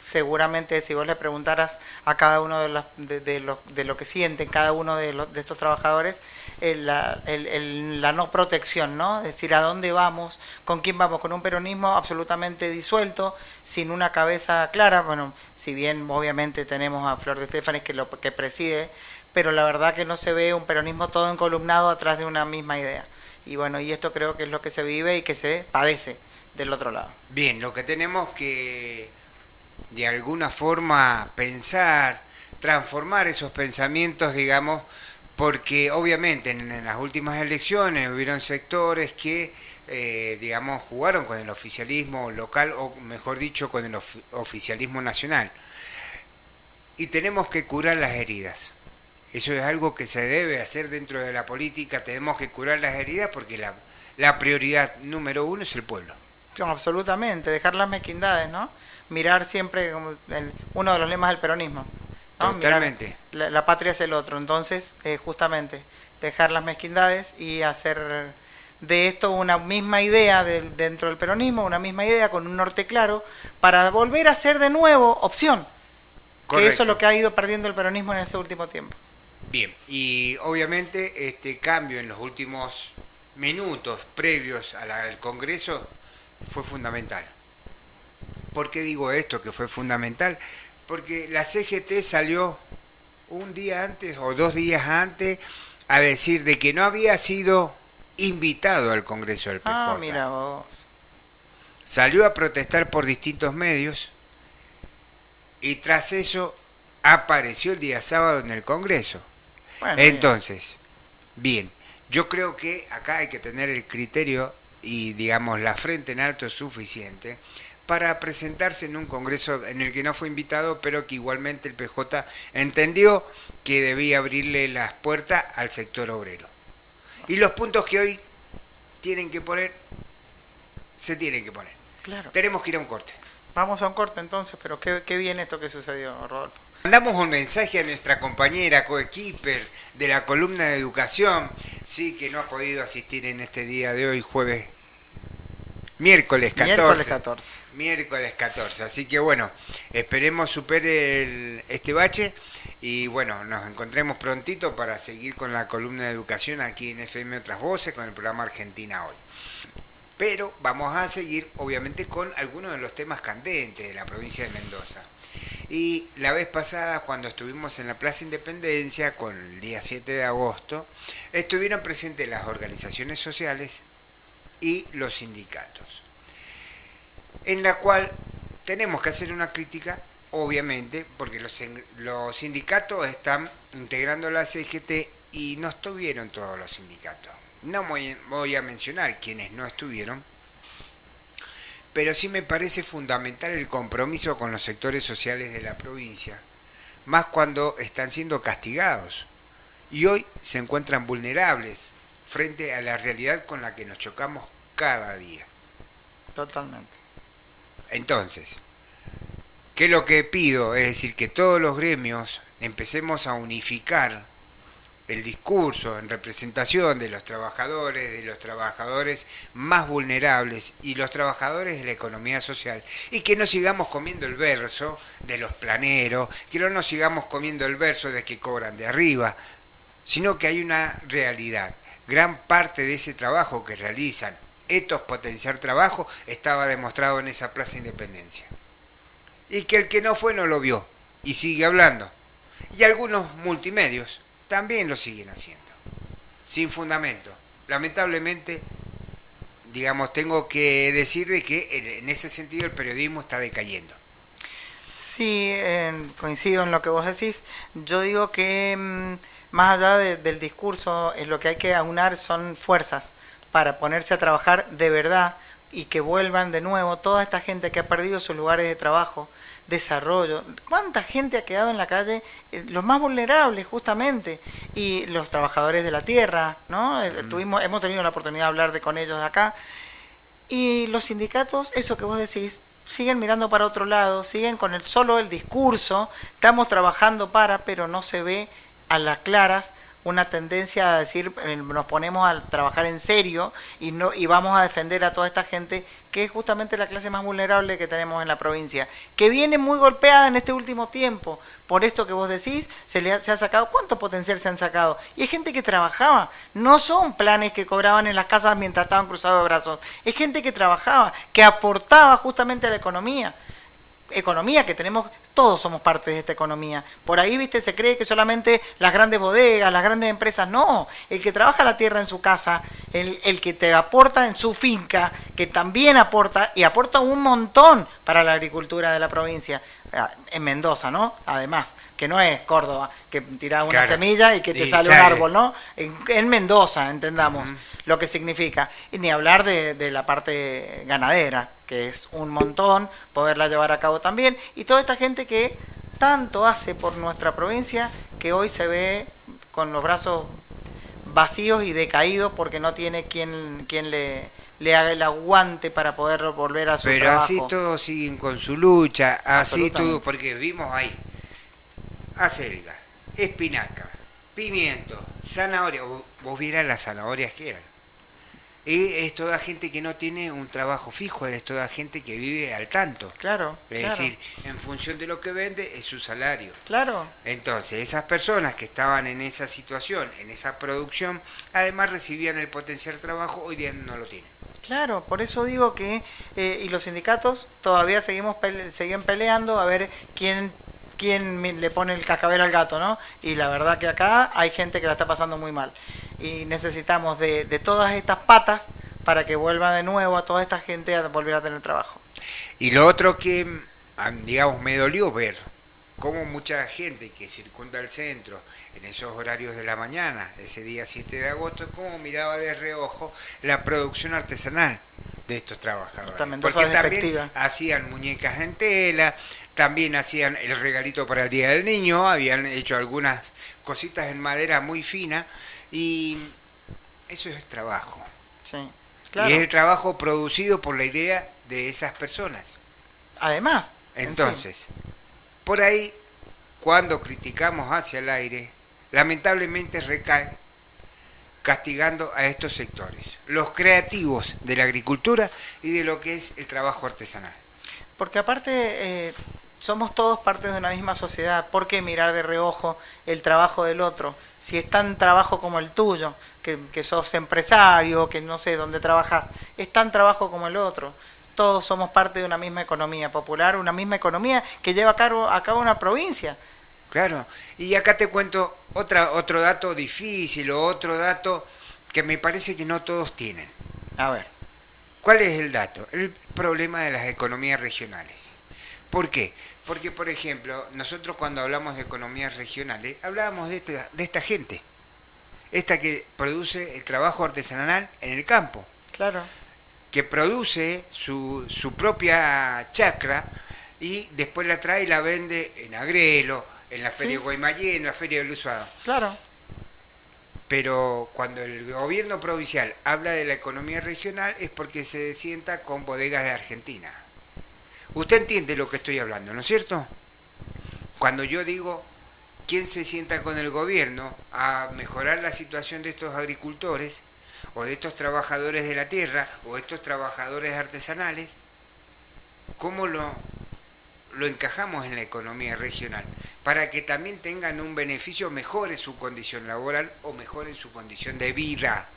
Speaker 2: seguramente si vos le preguntaras a cada uno de lo que sienten cada uno de estos trabajadores, la no protección, ¿no? Es decir, ¿a dónde vamos? ¿Con quién vamos? Con un peronismo absolutamente disuelto, sin una cabeza clara. Bueno, si bien obviamente tenemos a Flor de Estefanis que preside, pero la verdad que no se ve un peronismo todo encolumnado atrás de una misma idea. Y bueno, y esto creo que es lo que se vive y que se padece del otro lado.
Speaker 1: Bien, lo que tenemos que de alguna forma pensar, transformar esos pensamientos, digamos, porque obviamente en las últimas elecciones hubieron sectores que, digamos, jugaron con el oficialismo local, o mejor dicho, con el oficialismo nacional. Y tenemos que curar las heridas. Eso es algo que se debe hacer dentro de la política, tenemos que curar las heridas porque la prioridad número uno es el pueblo.
Speaker 2: No, absolutamente, dejar las mezquindades, ¿no? Mirar siempre como uno de los lemas del peronismo, ¿no?
Speaker 1: Totalmente.
Speaker 2: La patria es el otro, entonces justamente dejar las mezquindades y hacer de esto una misma idea dentro del peronismo, una misma idea con un norte claro para volver a ser de nuevo opción.
Speaker 1: Correcto.
Speaker 2: Que eso es lo que ha ido perdiendo el peronismo en este último tiempo.
Speaker 1: Bien, y obviamente este cambio en los últimos minutos previos al Congreso fue fundamental. ¿Por qué digo esto que fue fundamental? Porque la CGT salió un día antes o 2 días antes a decir de que no había sido invitado al Congreso del PJ.
Speaker 2: Ah, mira vos.
Speaker 1: Salió a protestar por distintos medios y tras eso apareció el día sábado en el Congreso.
Speaker 2: Bueno,
Speaker 1: Entonces, bien, yo creo que acá hay que tener el criterio y, digamos, la frente en alto suficiente para presentarse en un Congreso en el que no fue invitado, pero que igualmente el PJ entendió que debía abrirle las puertas al sector obrero. Y los puntos que hoy tienen que poner, se tienen que poner.
Speaker 2: Claro.
Speaker 1: Tenemos que ir a un corte.
Speaker 2: Vamos a un corte entonces, pero qué bien esto que sucedió, Rodolfo.
Speaker 1: Mandamos un mensaje a nuestra compañera coequiper de la columna de educación, sí, que no ha podido asistir en este día de hoy, miércoles 14. Miércoles 14. Así que bueno, esperemos supere este bache y bueno, nos encontremos prontito para seguir con la columna de educación aquí en FM Otras Voces con el programa Argentina Hoy. Pero vamos a seguir obviamente con algunos de los temas candentes de la provincia de Mendoza. Y la vez pasada, cuando estuvimos en la Plaza Independencia, con el día 7 de agosto, estuvieron presentes las organizaciones sociales y los sindicatos, en la cual tenemos que hacer una crítica, obviamente, porque los sindicatos están integrando la CGT y no estuvieron todos los sindicatos. No voy a mencionar quienes no estuvieron, pero sí me parece fundamental el compromiso con los sectores sociales de la provincia, más cuando están siendo castigados y hoy se encuentran vulnerables frente a la realidad con la que nos chocamos cada día.
Speaker 2: Totalmente.
Speaker 1: Entonces, ¿qué es lo que pido? Es decir, que todos los gremios empecemos a unificar el discurso en representación de los trabajadores más vulnerables y los trabajadores de la economía social, y que no sigamos comiendo el verso de los planeros, que no nos sigamos comiendo el verso de que cobran de arriba, sino que hay una realidad. Gran parte de ese trabajo que realizan estos potenciar trabajo estaba demostrado en esa Plaza Independencia. Y que el que no fue no lo vio y sigue hablando. Y algunos multimedios también lo siguen haciendo, sin fundamento. Lamentablemente, digamos, tengo que decir de que en ese sentido el periodismo está decayendo.
Speaker 2: Sí, coincido en lo que vos decís. Yo digo que más allá del discurso, lo que hay que aunar son fuerzas para ponerse a trabajar de verdad y que vuelvan de nuevo toda esta gente que ha perdido sus lugares de trabajo, desarrollo. ¿Cuánta gente ha quedado en la calle? Los más vulnerables, justamente, y los trabajadores de la tierra, ¿no? Hemos tenido la oportunidad de hablar con ellos de acá. Y los sindicatos, eso que vos decís, siguen mirando para otro lado, siguen con solo el discurso, estamos trabajando pero no se ve a las claras una tendencia a decir, nos ponemos a trabajar en serio y vamos a defender a toda esta gente que es justamente la clase más vulnerable que tenemos en la provincia, que viene muy golpeada en este último tiempo. Por esto que vos decís, se ha sacado, ¿cuánto potencial se han sacado? Y hay gente que trabajaba, no son planes que cobraban en las casas mientras estaban cruzados de brazos, es gente que trabajaba, que aportaba justamente a la economía que tenemos, todos somos parte de esta economía. Por ahí, viste, se cree que solamente las grandes bodegas, las grandes empresas, no. El que trabaja la tierra en su casa, el que te aporta en su finca, que también aporta, y aporta un montón para la agricultura de la provincia, en Mendoza, ¿no? Además, que no es Córdoba, que tirás una
Speaker 1: Claro.
Speaker 2: semilla y que te
Speaker 1: Y
Speaker 2: sale un
Speaker 1: sale.
Speaker 2: árbol, ¿no? En Mendoza, entendamos lo que significa. Y ni hablar de la parte ganadera, que es un montón, poderla llevar a cabo también. Y toda esta gente que tanto hace por nuestra provincia, que hoy se ve con los brazos vacíos y decaídos porque no tiene quien le haga el aguante para poder volver a su
Speaker 1: Pero
Speaker 2: trabajo.
Speaker 1: así todos siguen con su lucha, así
Speaker 2: Absolutamente.
Speaker 1: todo, porque vimos ahí acelga, espinaca, pimiento, zanahoria. Vos vieras las zanahorias que eran. Y es toda gente que no tiene un trabajo fijo, es toda gente que vive al tanto.
Speaker 2: Claro,
Speaker 1: Es
Speaker 2: claro,
Speaker 1: decir, en función de lo que vende es su salario.
Speaker 2: claro.
Speaker 1: Entonces, esas personas que estaban en esa situación, en esa producción, además recibían el potencial trabajo, hoy día no lo tienen.
Speaker 2: Claro, por eso digo que, y los sindicatos todavía siguen peleando a ver quién le pone el cascabel al gato, ¿no? Y la verdad que acá hay gente que la está pasando muy mal. Y necesitamos de todas estas patas para que vuelva de nuevo a toda esta gente a volver a tener trabajo.
Speaker 1: Y lo otro que, digamos, me dolió ver cómo mucha gente que circunda el centro en esos horarios de la mañana, ese día 7 de agosto, cómo miraba de reojo la producción artesanal de estos trabajadores.
Speaker 2: Esta Mendoza
Speaker 1: Porque también
Speaker 2: despectiva.
Speaker 1: hacían muñecas en tela, también hacían el regalito para el Día del Niño, habían hecho algunas cositas en madera muy fina, y eso es trabajo.
Speaker 2: Sí,
Speaker 1: Y
Speaker 2: claro.
Speaker 1: es el trabajo producido por la idea de esas personas.
Speaker 2: Además,
Speaker 1: Entonces, por ahí, cuando criticamos hacia el aire, lamentablemente recae castigando a estos sectores, los creativos de la agricultura y de lo que es el trabajo artesanal.
Speaker 2: porque aparte somos todos parte de una misma sociedad. ¿Por qué mirar de reojo el trabajo del otro? Si es tan trabajo como el tuyo, que sos empresario, que no sé dónde trabajas, es tan trabajo como el otro. Todos somos parte de una misma economía popular, una misma economía que lleva a cabo una provincia.
Speaker 1: Claro, y acá te cuento otro dato difícil o otro dato que me parece que no todos tienen.
Speaker 2: A ver,
Speaker 1: ¿Cuál es el dato? El problema de las economías regionales. ¿Por qué? Porque, por ejemplo, nosotros cuando hablamos de economías regionales, hablábamos de esta gente, esta que produce el trabajo artesanal en el campo,
Speaker 2: claro,
Speaker 1: que produce su propia chacra y después la trae y la vende en Agrelo, en la Feria
Speaker 2: Sí.
Speaker 1: de Guaymallén, en la Feria del Usado.
Speaker 2: claro.
Speaker 1: Pero cuando el gobierno provincial habla de la economía regional es porque se sienta con bodegas de Argentina. Usted entiende lo que estoy hablando, ¿no es cierto? Cuando yo digo, ¿quién se sienta con el gobierno a mejorar la situación de estos agricultores o de estos trabajadores de la tierra o de estos trabajadores artesanales? ¿Cómo lo encajamos en la economía regional? Para que también tengan un beneficio, mejore su condición laboral o mejore su condición de vida.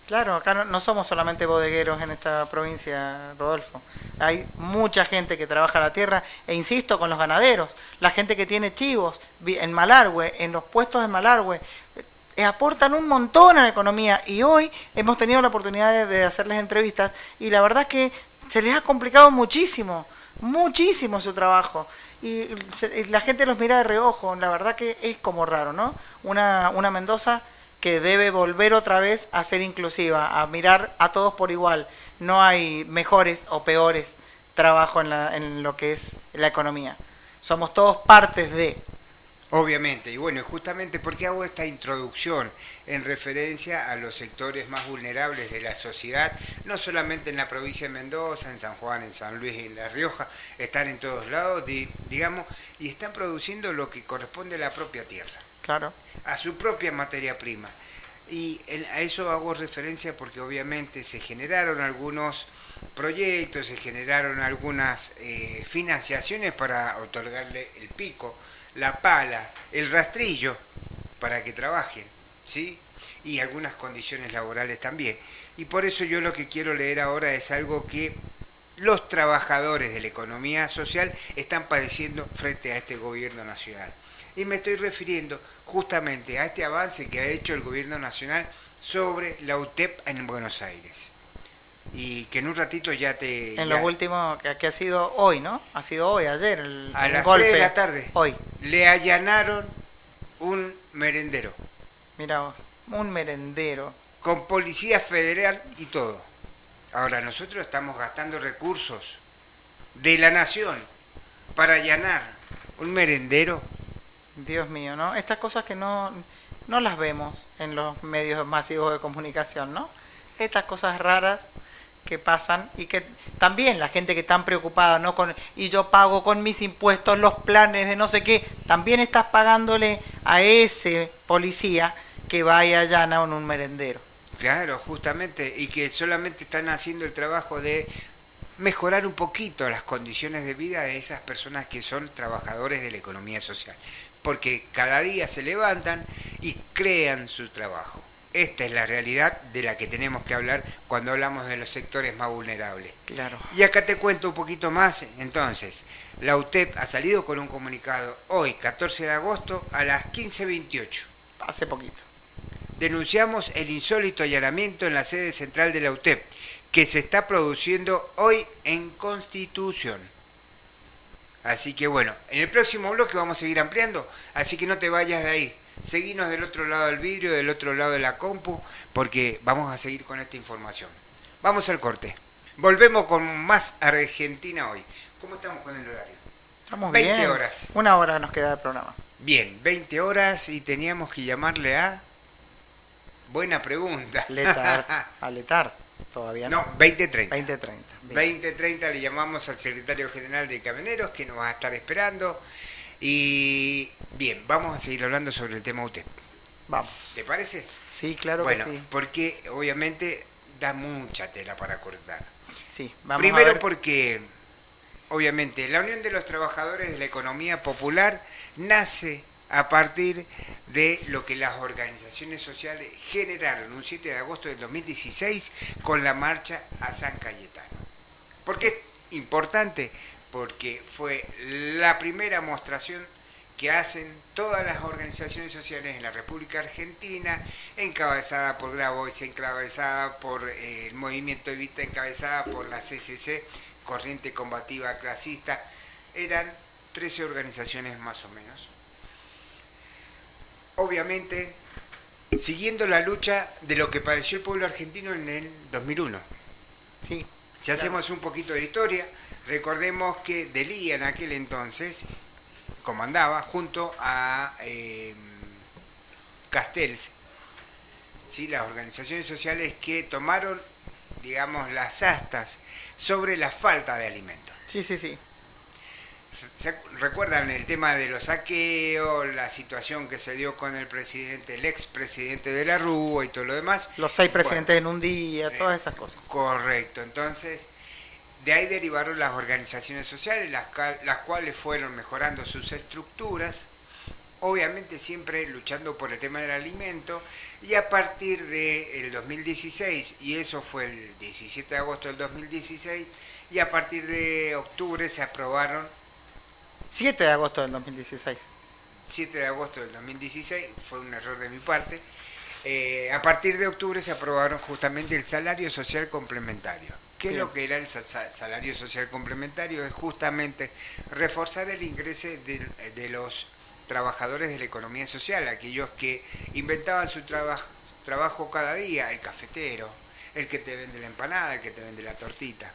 Speaker 2: Claro, acá no somos solamente bodegueros en esta provincia, Rodolfo. Hay mucha gente que trabaja la tierra, e insisto, con los ganaderos, la gente que tiene chivos en Malargüe, en los puestos de Malargüe, aportan un montón a la economía. Y hoy hemos tenido la oportunidad de hacerles entrevistas y la verdad es que se les ha complicado muchísimo su trabajo. Y la gente los mira de reojo, la verdad que es como raro, ¿no? Una Mendoza que debe volver otra vez a ser inclusiva, a mirar a todos por igual. No hay mejores o peores trabajos en lo que es la economía. Somos todos partes de...
Speaker 1: Obviamente, y bueno, justamente porque hago esta introducción en referencia a los sectores más vulnerables de la sociedad, no solamente en la provincia de Mendoza, en San Juan, en San Luis y en La Rioja, están en todos lados, digamos, y están produciendo lo que corresponde a la propia tierra,
Speaker 2: Claro,
Speaker 1: a su propia materia prima. Y a eso hago referencia porque obviamente se generaron algunos proyectos, se generaron algunas financiaciones para otorgarle el pico, la pala, el rastrillo para que trabajen, ¿sí? Y algunas condiciones laborales también. Y por eso yo lo que quiero leer ahora es algo que los trabajadores de la economía social están padeciendo frente a este gobierno nacional. Y me estoy refiriendo justamente a este avance que ha hecho el gobierno nacional sobre la UTEP en Buenos Aires. y que en un ratito ya te...
Speaker 2: En los últimos, que ha sido hoy, ¿no? Ha sido hoy, ayer,
Speaker 1: a
Speaker 2: el
Speaker 1: las
Speaker 2: golpe.
Speaker 1: 3 de la tarde
Speaker 2: Hoy.
Speaker 1: le allanaron un merendero
Speaker 2: Mira vos, un merendero.
Speaker 1: con policía federal y todo. Ahora nosotros estamos gastando recursos de la nación para allanar un merendero.
Speaker 2: Dios mío, ¿no? Estas cosas que no las vemos en los medios masivos de comunicación, ¿no? Estas cosas raras que pasan y que también la gente que está preocupada, ¿no? Y yo pago con mis impuestos los planes de no sé qué, también estás pagándole a ese policía que vaya allana en un merendero.
Speaker 1: Claro, justamente, y que solamente están haciendo el trabajo de mejorar un poquito las condiciones de vida de esas personas que son trabajadores de la economía social, porque cada día se levantan y crean su trabajo. Esta es la realidad de la que tenemos que hablar cuando hablamos de los sectores más vulnerables.
Speaker 2: Claro.
Speaker 1: Y acá te cuento un poquito más. Entonces, la UTEP ha salido con un comunicado hoy, 14 de agosto, a las 15:28.
Speaker 2: Hace poquito.
Speaker 1: Denunciamos el insólito allanamiento en la sede central de la UTEP, que se está produciendo hoy en Constitución. Así que bueno, en el próximo bloque vamos a seguir ampliando, así que no te vayas de ahí. Seguinos del otro lado del vidrio, del otro lado de la compu, porque vamos a seguir con esta información. Vamos al corte. Volvemos con más Argentina hoy. ¿Cómo estamos con el horario?
Speaker 2: Estamos
Speaker 1: 20
Speaker 2: bien.
Speaker 1: horas.
Speaker 2: 1 hora nos queda de programa.
Speaker 1: Bien, 20 horas y teníamos que llamarle a... Buena pregunta.
Speaker 2: A Letar, todavía no.
Speaker 1: No, 20:30.
Speaker 2: 20:30. Bien.
Speaker 1: 20:30 le llamamos al secretario general de Camioneros, que nos va a estar esperando. Y bien, vamos a seguir hablando sobre el tema UTEP.
Speaker 2: Vamos.
Speaker 1: ¿Te parece?
Speaker 2: Sí, claro
Speaker 1: Bueno,
Speaker 2: que sí.
Speaker 1: porque obviamente da mucha tela para cortar.
Speaker 2: Sí, vamos a
Speaker 1: Primero
Speaker 2: ver.
Speaker 1: porque, obviamente, la Unión de los Trabajadores de la Economía Popular nace a partir de lo que las organizaciones sociales generaron un 7 de agosto del 2016 con la marcha a San Cayetano. ¿Por qué es importante? Porque fue la primera mostración que hacen todas las organizaciones sociales en la República Argentina, encabezada por Grabois, encabezada por el Movimiento Evita, encabezada por la CCC, Corriente Combativa Clasista. Eran 13 organizaciones más o menos. Obviamente, siguiendo la lucha de lo que padeció el pueblo argentino en el 2001.
Speaker 2: Sí.
Speaker 1: Si hacemos un poquito de historia, recordemos que Delía en aquel entonces comandaba junto a Castells, ¿sí? Las organizaciones sociales que tomaron, digamos, las astas sobre la falta de alimentos.
Speaker 2: Sí, sí, sí.
Speaker 1: ¿Recuerdan el tema de los saqueos, la situación que se dio con el presidente, el expresidente de la Rúa y todo lo demás?
Speaker 2: Los 6 presidentes en un día, todas esas cosas.
Speaker 1: Correcto, entonces de ahí derivaron las organizaciones sociales, las cuales fueron mejorando sus estructuras, obviamente siempre luchando por el tema del alimento, y a partir del 2016, y eso fue el 17 de agosto del 2016, y a partir de octubre se aprobaron...
Speaker 2: 7 de agosto del 2016.
Speaker 1: 7 de agosto del 2016, fue un error de mi parte. A partir de octubre se aprobaron justamente el salario social complementario. ¿Qué es lo que era el salario social complementario? Es justamente reforzar el ingreso de los trabajadores de la economía social, aquellos que inventaban su trabajo cada día, el cafetero, el que te vende la empanada, el que te vende la tortita,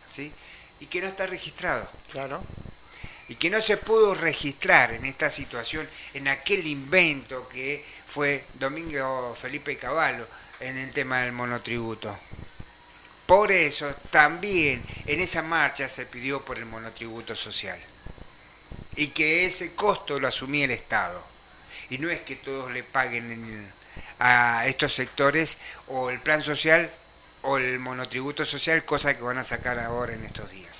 Speaker 1: ¿sí? Y que no está registrado.
Speaker 2: Claro.
Speaker 1: Y que no se pudo registrar en esta situación, en aquel invento que fue Domingo Felipe Cavallo en el tema del monotributo. Por eso también en esa marcha se pidió por el monotributo social y que ese costo lo asumía el Estado. Y no es que todos le paguen a estos sectores o el plan social o el monotributo social, cosa que van a sacar ahora en estos días.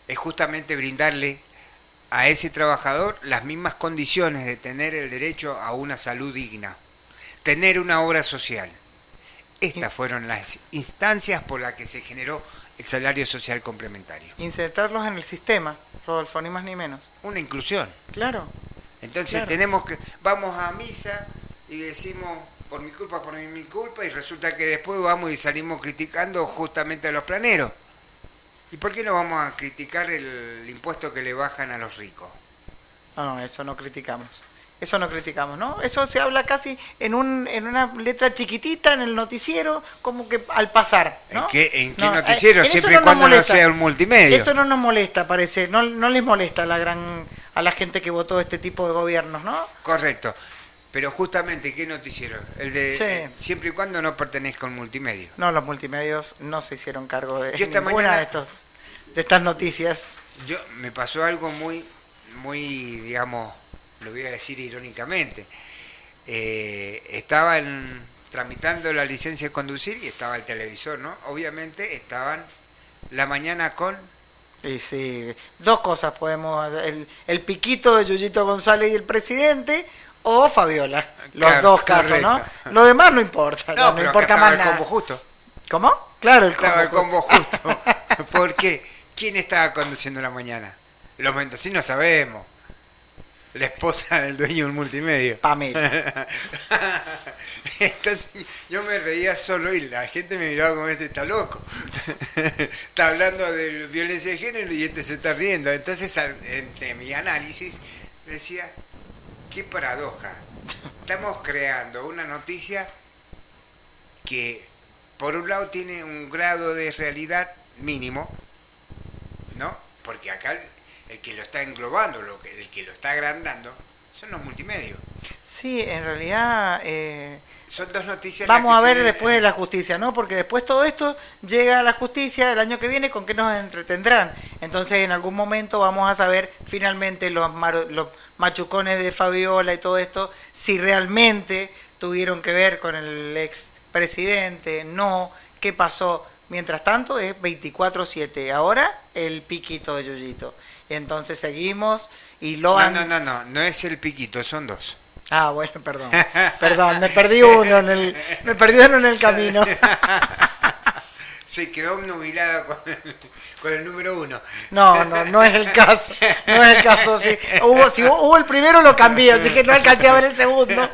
Speaker 1: Es justamente brindarle a ese trabajador las mismas condiciones de tener el derecho a una salud digna, tener una obra social. Estas fueron las instancias por las que se generó el salario social complementario.
Speaker 2: Insertarlos en el sistema, Rodolfo, ni más ni menos.
Speaker 1: Una inclusión.
Speaker 2: Claro.
Speaker 1: Entonces
Speaker 2: claro.
Speaker 1: tenemos que, vamos a misa y decimos, por mi culpa, y resulta que después vamos y salimos criticando justamente a los planeros. ¿Y por qué no vamos a criticar el impuesto que le bajan a los ricos?
Speaker 2: No, eso no criticamos. Eso no criticamos, ¿no? Eso se habla casi en una letra chiquitita en el noticiero, como que al pasar, ¿no?
Speaker 1: ¿En qué
Speaker 2: No,
Speaker 1: noticiero?
Speaker 2: en
Speaker 1: Siempre y
Speaker 2: eso no nos
Speaker 1: cuando no
Speaker 2: molesta.
Speaker 1: sea un multimedia.
Speaker 2: Eso no nos molesta, parece. No les molesta a la gente que votó este tipo de gobiernos, ¿no?
Speaker 1: Correcto. Pero justamente, ¿qué noticiero? El de
Speaker 2: Sí.
Speaker 1: siempre y cuando no pertenezca a un multimedio.
Speaker 2: No, los multimedios no se hicieron cargo de
Speaker 1: Yo esta
Speaker 2: ninguna
Speaker 1: mañana-
Speaker 2: de estas noticias.
Speaker 1: Me pasó algo muy, digamos, lo voy a decir irónicamente. Estaban tramitando la licencia de conducir y estaba el televisor, ¿no? Obviamente estaban La Mañana con...
Speaker 2: Y sí, dos cosas podemos... El piquito de Yuyito González y el presidente, o Fabiola. Los
Speaker 1: Claro,
Speaker 2: dos casos, ¿no?
Speaker 1: correcto.
Speaker 2: Lo demás no importa.
Speaker 1: No,
Speaker 2: No
Speaker 1: pero
Speaker 2: importa
Speaker 1: acá
Speaker 2: más
Speaker 1: estaba el
Speaker 2: nada.
Speaker 1: combo justo.
Speaker 2: ¿Cómo? Claro, el
Speaker 1: Estaba el
Speaker 2: combo.
Speaker 1: combo justo. ¿Por qué? ¿Quién estaba conduciendo La Mañana? Los mendocinos sabemos. La esposa del dueño del multimedio.
Speaker 2: Pamela.
Speaker 1: Entonces yo me reía solo y la gente me miraba como este está loco. Está hablando de violencia de género y este se está riendo. Entonces entre mi análisis decía, qué paradoja. Estamos creando una noticia que por un lado tiene un grado de realidad mínimo, ¿no? Porque acá el que lo está englobando, el que lo está agrandando, son los multimedios.
Speaker 2: Sí, en realidad...
Speaker 1: Son dos noticias.
Speaker 2: Vamos
Speaker 1: las
Speaker 2: a
Speaker 1: que
Speaker 2: ver
Speaker 1: se-
Speaker 2: después de la justicia, ¿no? Porque después todo esto llega a la justicia el año que viene, ¿con qué nos entretendrán? Entonces en algún momento vamos a saber finalmente los machucones de Fabiola y todo esto, si realmente tuvieron que ver con el ex presidente, no, qué pasó. Mientras tanto es 24/7, ahora el piquito de Yuyito. Entonces seguimos y lo
Speaker 1: No es el piquito, son dos.
Speaker 2: Ah, bueno, perdón, me perdí uno en el camino.
Speaker 1: Se quedó obnubilada con el número 1.
Speaker 2: No es el caso. No es el caso. Si hubo el primero lo cambié, así que no alcancé a ver el segundo.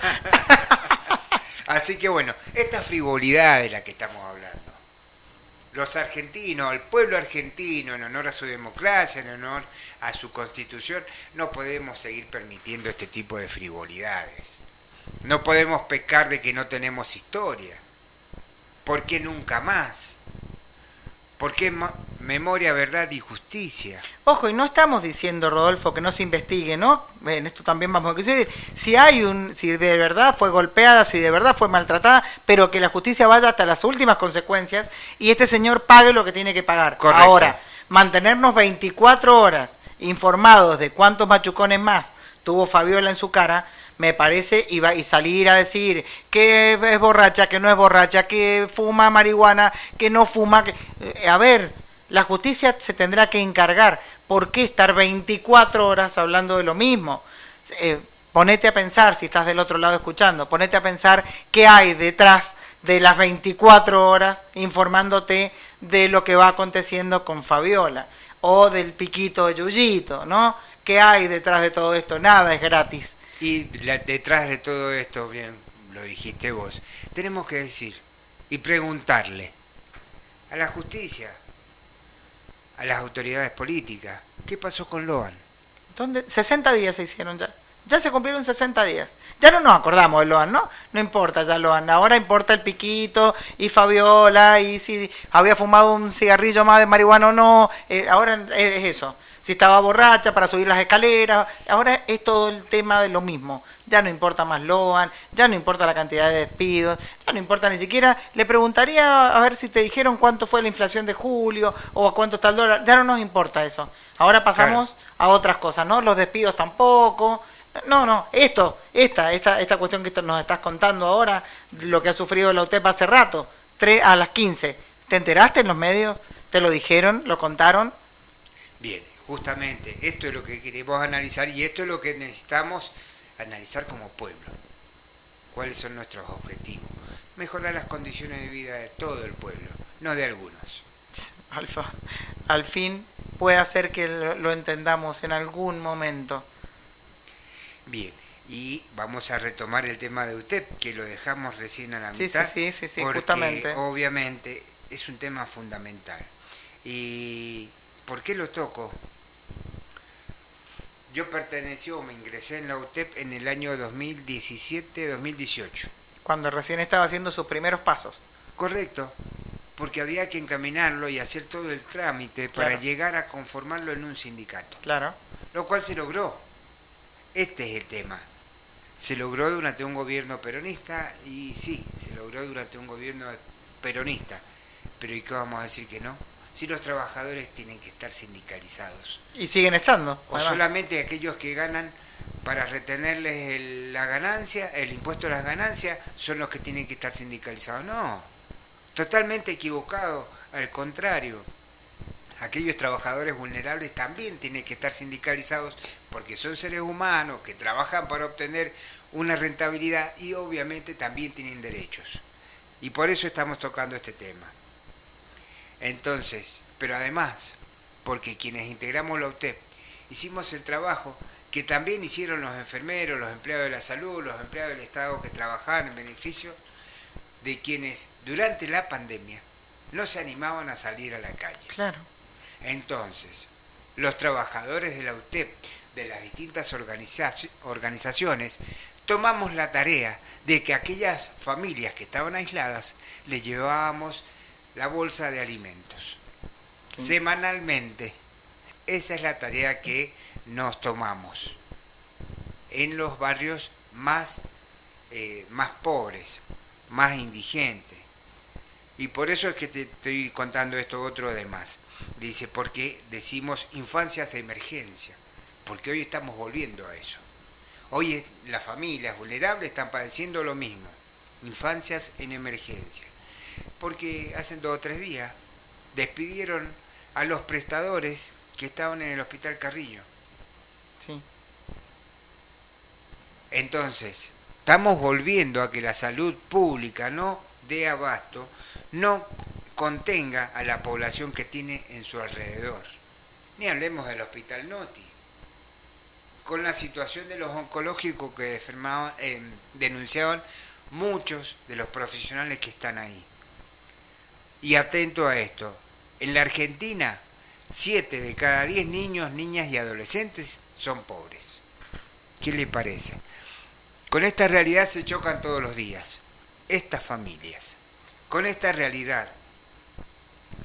Speaker 1: Así que bueno, esta frivolidad de la que estamos hablando. Los argentinos, el pueblo argentino, en honor a su democracia, en honor a su constitución, no podemos seguir permitiendo este tipo de frivolidades. No podemos pecar de que no tenemos historia. ¿Por qué nunca más? ¿Por qué memoria, verdad y justicia?
Speaker 2: Ojo, y no estamos diciendo, Rodolfo, que no se investigue, ¿no? En esto también vamos a decir, si de verdad fue golpeada, si de verdad fue maltratada, pero que la justicia vaya hasta las últimas consecuencias y este señor pague lo que tiene que pagar.
Speaker 1: Correcto.
Speaker 2: Ahora, mantenernos 24 horas informados de cuántos machucones más tuvo Fabiola en su cara, me parece, y salir a decir que es borracha, que no es borracha, que fuma marihuana, que no fuma. A ver, la justicia se tendrá que encargar. ¿Por qué estar 24 horas hablando de lo mismo? Ponete a pensar, si estás del otro lado escuchando, ponete a pensar qué hay detrás de las 24 horas informándote de lo que va aconteciendo con Fabiola o del piquito de Yuyito, ¿no? ¿Qué hay detrás de todo esto? Nada es gratis.
Speaker 1: Y detrás de todo esto, bien, lo dijiste vos, tenemos que decir y preguntarle a la justicia, a las autoridades políticas, ¿qué pasó con Loan?
Speaker 2: ¿Dónde? 60 días se hicieron ya. Ya se cumplieron 60 días. Ya no nos acordamos de Loan, ¿no? No importa ya Loan. Ahora importa el piquito y Fabiola y si había fumado un cigarrillo más de marihuana o no. Ahora es eso. Si estaba borracha para subir las escaleras. Ahora es todo el tema de lo mismo. Ya no importa más Loan, ya no importa la cantidad de despidos, ya no importa ni siquiera. Le preguntaría a ver si te dijeron cuánto fue la inflación de julio o a cuánto está el dólar. Ya no nos importa eso. Ahora pasamos a otras cosas, ¿no? Los despidos tampoco. No, esta cuestión que nos estás contando ahora, lo que ha sufrido la UTEP hace rato, a las 15. ¿Te enteraste en los medios? ¿Te lo dijeron? ¿Lo contaron?
Speaker 1: Bien, justamente, esto es lo que queremos analizar y esto es lo que necesitamos analizar como pueblo. ¿Cuáles son nuestros objetivos? Mejorar las condiciones de vida de todo el pueblo, no de algunos.
Speaker 2: Alfa, al fin puede hacer que lo entendamos en algún momento.
Speaker 1: Bien, y vamos a retomar el tema de UTEP, que lo dejamos recién a la
Speaker 2: Sí,
Speaker 1: mitad,
Speaker 2: sí,
Speaker 1: porque
Speaker 2: justamente.
Speaker 1: obviamente es un tema fundamental. ¿Y por qué lo toco? Yo me ingresé en la UTEP en el año 2017-2018.
Speaker 2: Cuando recién estaba haciendo sus primeros pasos.
Speaker 1: Correcto, porque había que encaminarlo y hacer todo el trámite para
Speaker 2: Claro.
Speaker 1: llegar a conformarlo en un sindicato,
Speaker 2: Claro.
Speaker 1: lo cual se logró. Este es el tema. Se logró durante un gobierno peronista, y sí, se logró durante un gobierno peronista, pero ¿y qué vamos a decir que no? Si los trabajadores tienen que estar sindicalizados.
Speaker 2: Y siguen estando.
Speaker 1: O
Speaker 2: además.
Speaker 1: solamente aquellos que ganan para retenerles la ganancia, el impuesto a las ganancias, son los que tienen que estar sindicalizados. No, totalmente equivocado, al contrario. Aquellos trabajadores vulnerables también tienen que estar sindicalizados porque son seres humanos que trabajan para obtener una rentabilidad y obviamente también tienen derechos. Y por eso estamos tocando este tema. Entonces, pero además, porque quienes integramos la UTEP hicimos el trabajo que también hicieron los enfermeros, los empleados de la salud, los empleados del Estado que trabajaban en beneficio de quienes durante la pandemia no se animaban a salir a la calle.
Speaker 2: Claro.
Speaker 1: Entonces, los trabajadores de la UTEP, de las distintas organizaciones, tomamos la tarea de que a aquellas familias que estaban aisladas les llevábamos la bolsa de alimentos. Semanalmente. Esa es la tarea que nos tomamos en los barrios más pobres, más indigentes. Y por eso es que te estoy contando esto otro de más. Dice, porque decimos infancias de emergencia, porque hoy estamos volviendo a eso. Hoy las familias vulnerables están padeciendo lo mismo, infancias en emergencia. Porque hace 2 o 3 días despidieron a los prestadores que estaban en el Hospital Carrillo.
Speaker 2: Sí.
Speaker 1: Entonces, estamos volviendo a que la salud pública no dé abasto, no contenga a la población que tiene en su alrededor. Ni hablemos del Hospital Noti, con la situación de los oncológicos que denunciaban muchos de los profesionales que están ahí. Y atento a esto, en la Argentina, 7 de cada 10 niños, niñas y adolescentes son pobres. ¿Qué le parece? Con esta realidad se chocan todos los días. Estas familias, con esta realidad,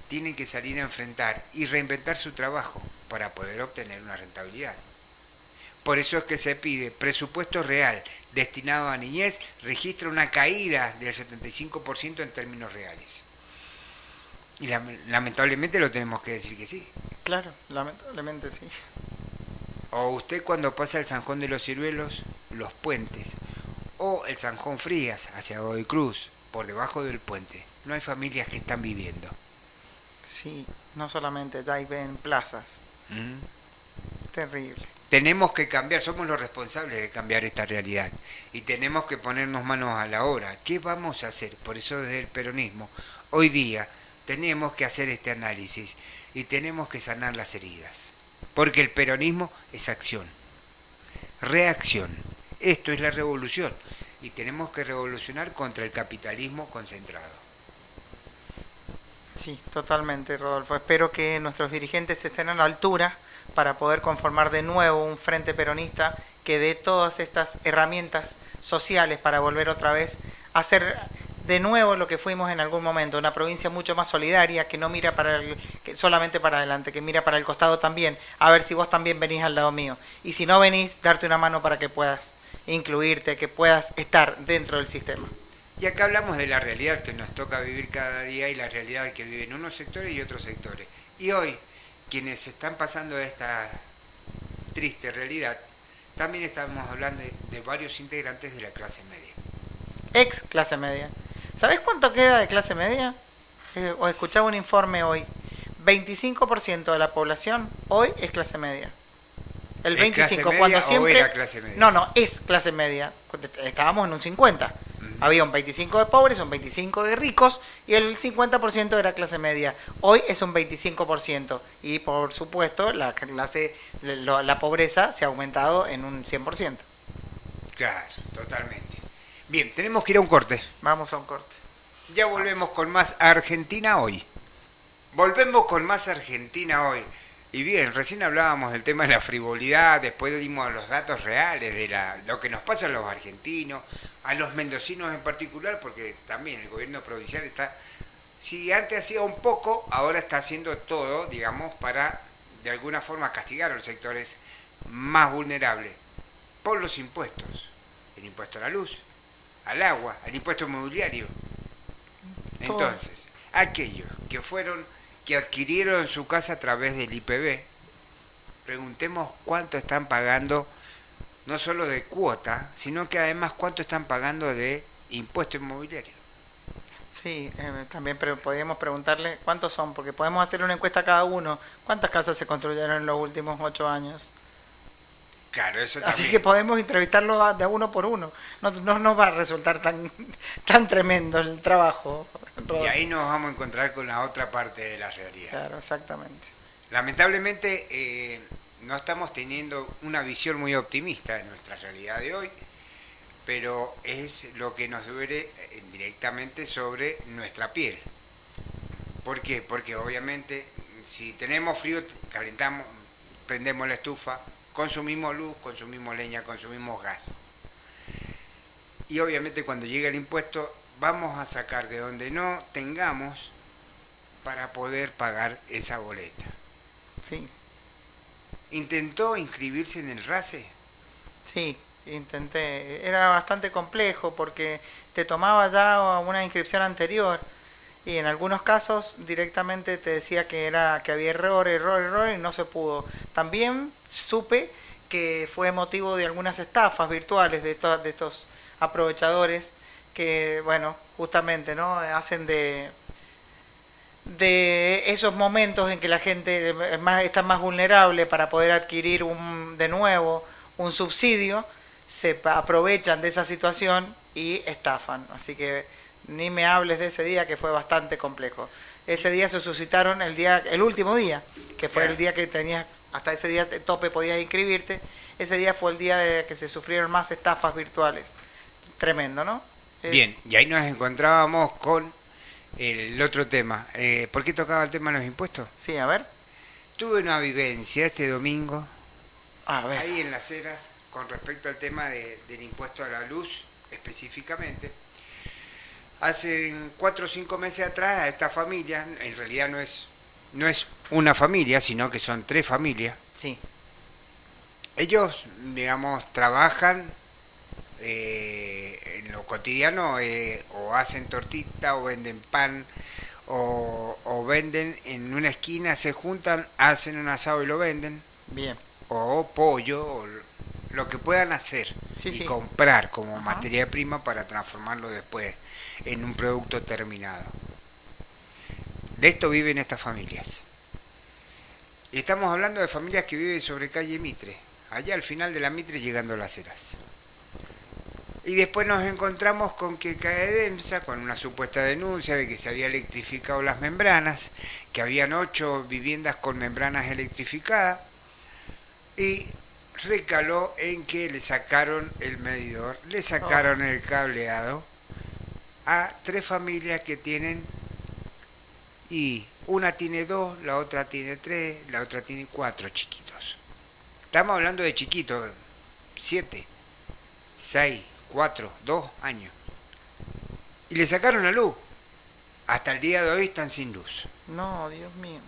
Speaker 1: tienen que salir a enfrentar y reinventar su trabajo para poder obtener una rentabilidad. Por eso es que se pide presupuesto real destinado a niñez, registra una caída del 75% en términos reales. Y lamentablemente lo tenemos que decir que sí.
Speaker 2: Claro, lamentablemente sí.
Speaker 1: O usted cuando pasa el Zanjón de los Ciruelos, los puentes, o el Zanjón Frías hacia Godoy Cruz, por debajo del puente, no hay familias que están viviendo.
Speaker 2: Sí, no solamente hay en plazas. Terrible.
Speaker 1: Tenemos que cambiar, somos los responsables de cambiar esta realidad y tenemos que ponernos manos a la obra. ¿Qué vamos a hacer? Por eso desde el peronismo, hoy día tenemos que hacer este análisis y tenemos que sanar las heridas. Porque el peronismo es acción, reacción. Esto es la revolución y tenemos que revolucionar contra el capitalismo concentrado.
Speaker 2: Sí, totalmente, Rodolfo. Espero que nuestros dirigentes estén a la altura para poder conformar de nuevo un frente peronista que dé todas estas herramientas sociales para volver otra vez a ser de nuevo lo que fuimos en algún momento, una provincia mucho más solidaria, que no mira solamente para adelante, que mira para el costado también, a ver si vos también venís al lado mío. Y si no venís, darte una mano para que puedas incluirte, que puedas estar dentro del sistema.
Speaker 1: Y acá hablamos de la realidad que nos toca vivir cada día y la realidad que viven unos sectores y otros sectores. Y hoy, quienes están pasando esta triste realidad, también estamos hablando de varios integrantes de la clase media.
Speaker 2: Ex clase media. ¿Sabés cuánto queda de clase media? O escuchaba un informe hoy. 25% de la población hoy es clase media. El
Speaker 1: ¿Es
Speaker 2: 25%,
Speaker 1: clase media
Speaker 2: cuando
Speaker 1: o
Speaker 2: siempre...
Speaker 1: era clase media?
Speaker 2: No, es clase media. Estábamos en un 50%. Había un 25% de pobres, un 25% de ricos y el 50% era clase media. Hoy es un 25% y por supuesto la pobreza se ha aumentado en un 100%.
Speaker 1: Claro, totalmente. Bien, tenemos que ir a un corte.
Speaker 2: Vamos a un corte.
Speaker 1: Ya volvemos con más Argentina hoy. Volvemos con más Argentina hoy. Y bien, recién hablábamos del tema de la frivolidad, después dimos los datos reales de lo que nos pasa a los argentinos, a los mendocinos en particular, porque también el gobierno provincial está, si antes hacía un poco, ahora está haciendo todo, digamos, para de alguna forma castigar a los sectores más vulnerables por los impuestos. El impuesto a la luz, al agua, al impuesto inmobiliario. Entonces, aquellos que adquirieron su casa a través del IPB, preguntemos cuánto están pagando, no solo de cuota, sino que además cuánto están pagando de impuesto inmobiliario.
Speaker 2: Sí, también podríamos preguntarle cuántos son, porque podemos hacer una encuesta a cada uno. ¿Cuántas casas se construyeron en los últimos 8 años?
Speaker 1: Claro, eso también.
Speaker 2: Así que podemos entrevistarlo de uno por uno. No nos va a resultar tan tremendo el trabajo.
Speaker 1: Y ahí nos vamos a encontrar con la otra parte de la realidad.
Speaker 2: Claro, exactamente.
Speaker 1: Lamentablemente no estamos teniendo una visión muy optimista de nuestra realidad de hoy, pero es lo que nos duele directamente sobre nuestra piel. ¿Por qué? Porque obviamente si tenemos frío, calentamos, prendemos la estufa, consumimos luz, consumimos leña, consumimos gas. Y obviamente cuando llega el impuesto vamos a sacar de donde no tengamos para poder pagar esa boleta.
Speaker 2: Sí.
Speaker 1: ¿Intentó inscribirse en el RACE?
Speaker 2: Sí, intenté. Era bastante complejo porque te tomaba ya una inscripción anterior y en algunos casos directamente te decía que había error y no se pudo. También supe que fue motivo de algunas estafas virtuales de estos aprovechadores que, bueno, justamente, ¿no? Hacen de esos momentos en que la gente está más vulnerable para poder adquirir de nuevo un subsidio, se aprovechan de esa situación y estafan. Así que ni me hables de ese día, que fue bastante complejo. Ese día se suscitaron el último día, que fue el día que tenías, hasta ese día tope podías inscribirte. Ese día fue el día de que se sufrieron más estafas virtuales. Tremendo, ¿no?
Speaker 1: Bien, y ahí nos encontrábamos con el otro tema. ¿Por qué tocaba el tema de los impuestos?
Speaker 2: Sí, a ver.
Speaker 1: Tuve una vivencia este domingo,
Speaker 2: A ver.
Speaker 1: ahí en Las Heras, con respecto al tema del impuesto a la luz, específicamente. Hace 4 o 5 meses atrás, a esta familia, en realidad no es una familia, sino que son 3 familias.
Speaker 2: Sí.
Speaker 1: Ellos, digamos, trabajan en lo cotidiano, o hacen tortita, o venden pan, o venden en una esquina, se juntan, hacen un asado y lo venden.
Speaker 2: Bien.
Speaker 1: O pollo, o lo que puedan hacer y comprar como materia prima para transformarlo después en un producto terminado. De esto viven estas familias. Y estamos hablando de familias que viven sobre calle Mitre, allá al final de la Mitre llegando a Las Heras. Y después nos encontramos con que CAEDEMSA, con una supuesta denuncia de que se había electrificado las membranas, que habían 8 viviendas con membranas electrificadas, y recaló en que le sacaron el medidor, le sacaron el cableado a 3 familias que tienen, y una tiene 2, la otra tiene 3, la otra tiene 4 chiquitos. Estamos hablando de chiquitos, 7, 6, 4, 2 años. Y le sacaron la luz. Hasta el día de hoy están sin luz.
Speaker 2: No, Dios mío.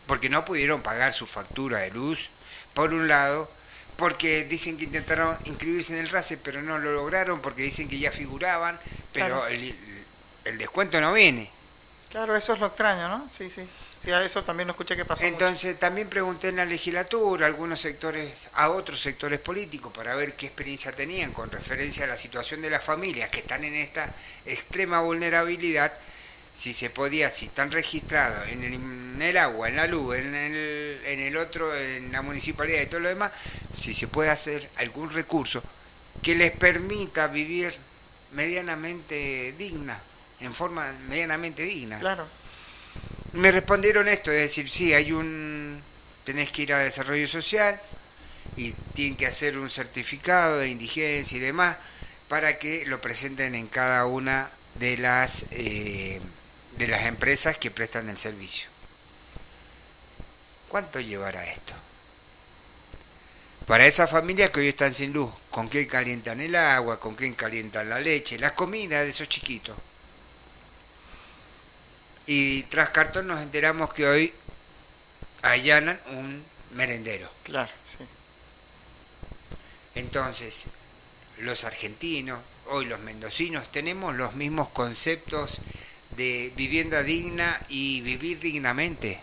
Speaker 1: Porque no pudieron pagar su factura de luz, por un lado, porque dicen que intentaron inscribirse en el RACE, pero no lo lograron, porque dicen que ya figuraban, pero claro, el descuento no viene.
Speaker 2: Claro, eso es lo extraño, ¿no? Sí, sí. Sí, a eso también lo escuché que pasó.
Speaker 1: Entonces
Speaker 2: mucho.
Speaker 1: También pregunté en la legislatura a otros sectores políticos para ver qué experiencia tenían con referencia a la situación de las familias que están en esta extrema vulnerabilidad, si se podía, si están registrados en el agua, en la luz, en el otro, en la municipalidad y todo lo demás, si se puede hacer algún recurso que les permita vivir medianamente digna, en forma medianamente digna.
Speaker 2: Claro.
Speaker 1: Me respondieron esto, es decir, sí, tenés que ir a desarrollo social, y tienen que hacer un certificado de indigencia y demás para que lo presenten en cada una de las empresas que prestan el servicio. ¿Cuánto llevará esto? Para esas familias que hoy están sin luz, ¿con qué calientan el agua? ¿Con qué calientan la leche? Las comidas de esos chiquitos. Y tras cartón nos enteramos que hoy allanan un merendero.
Speaker 2: Claro, sí.
Speaker 1: Entonces, los argentinos, hoy los mendocinos, tenemos los mismos conceptos de vivienda digna y vivir dignamente.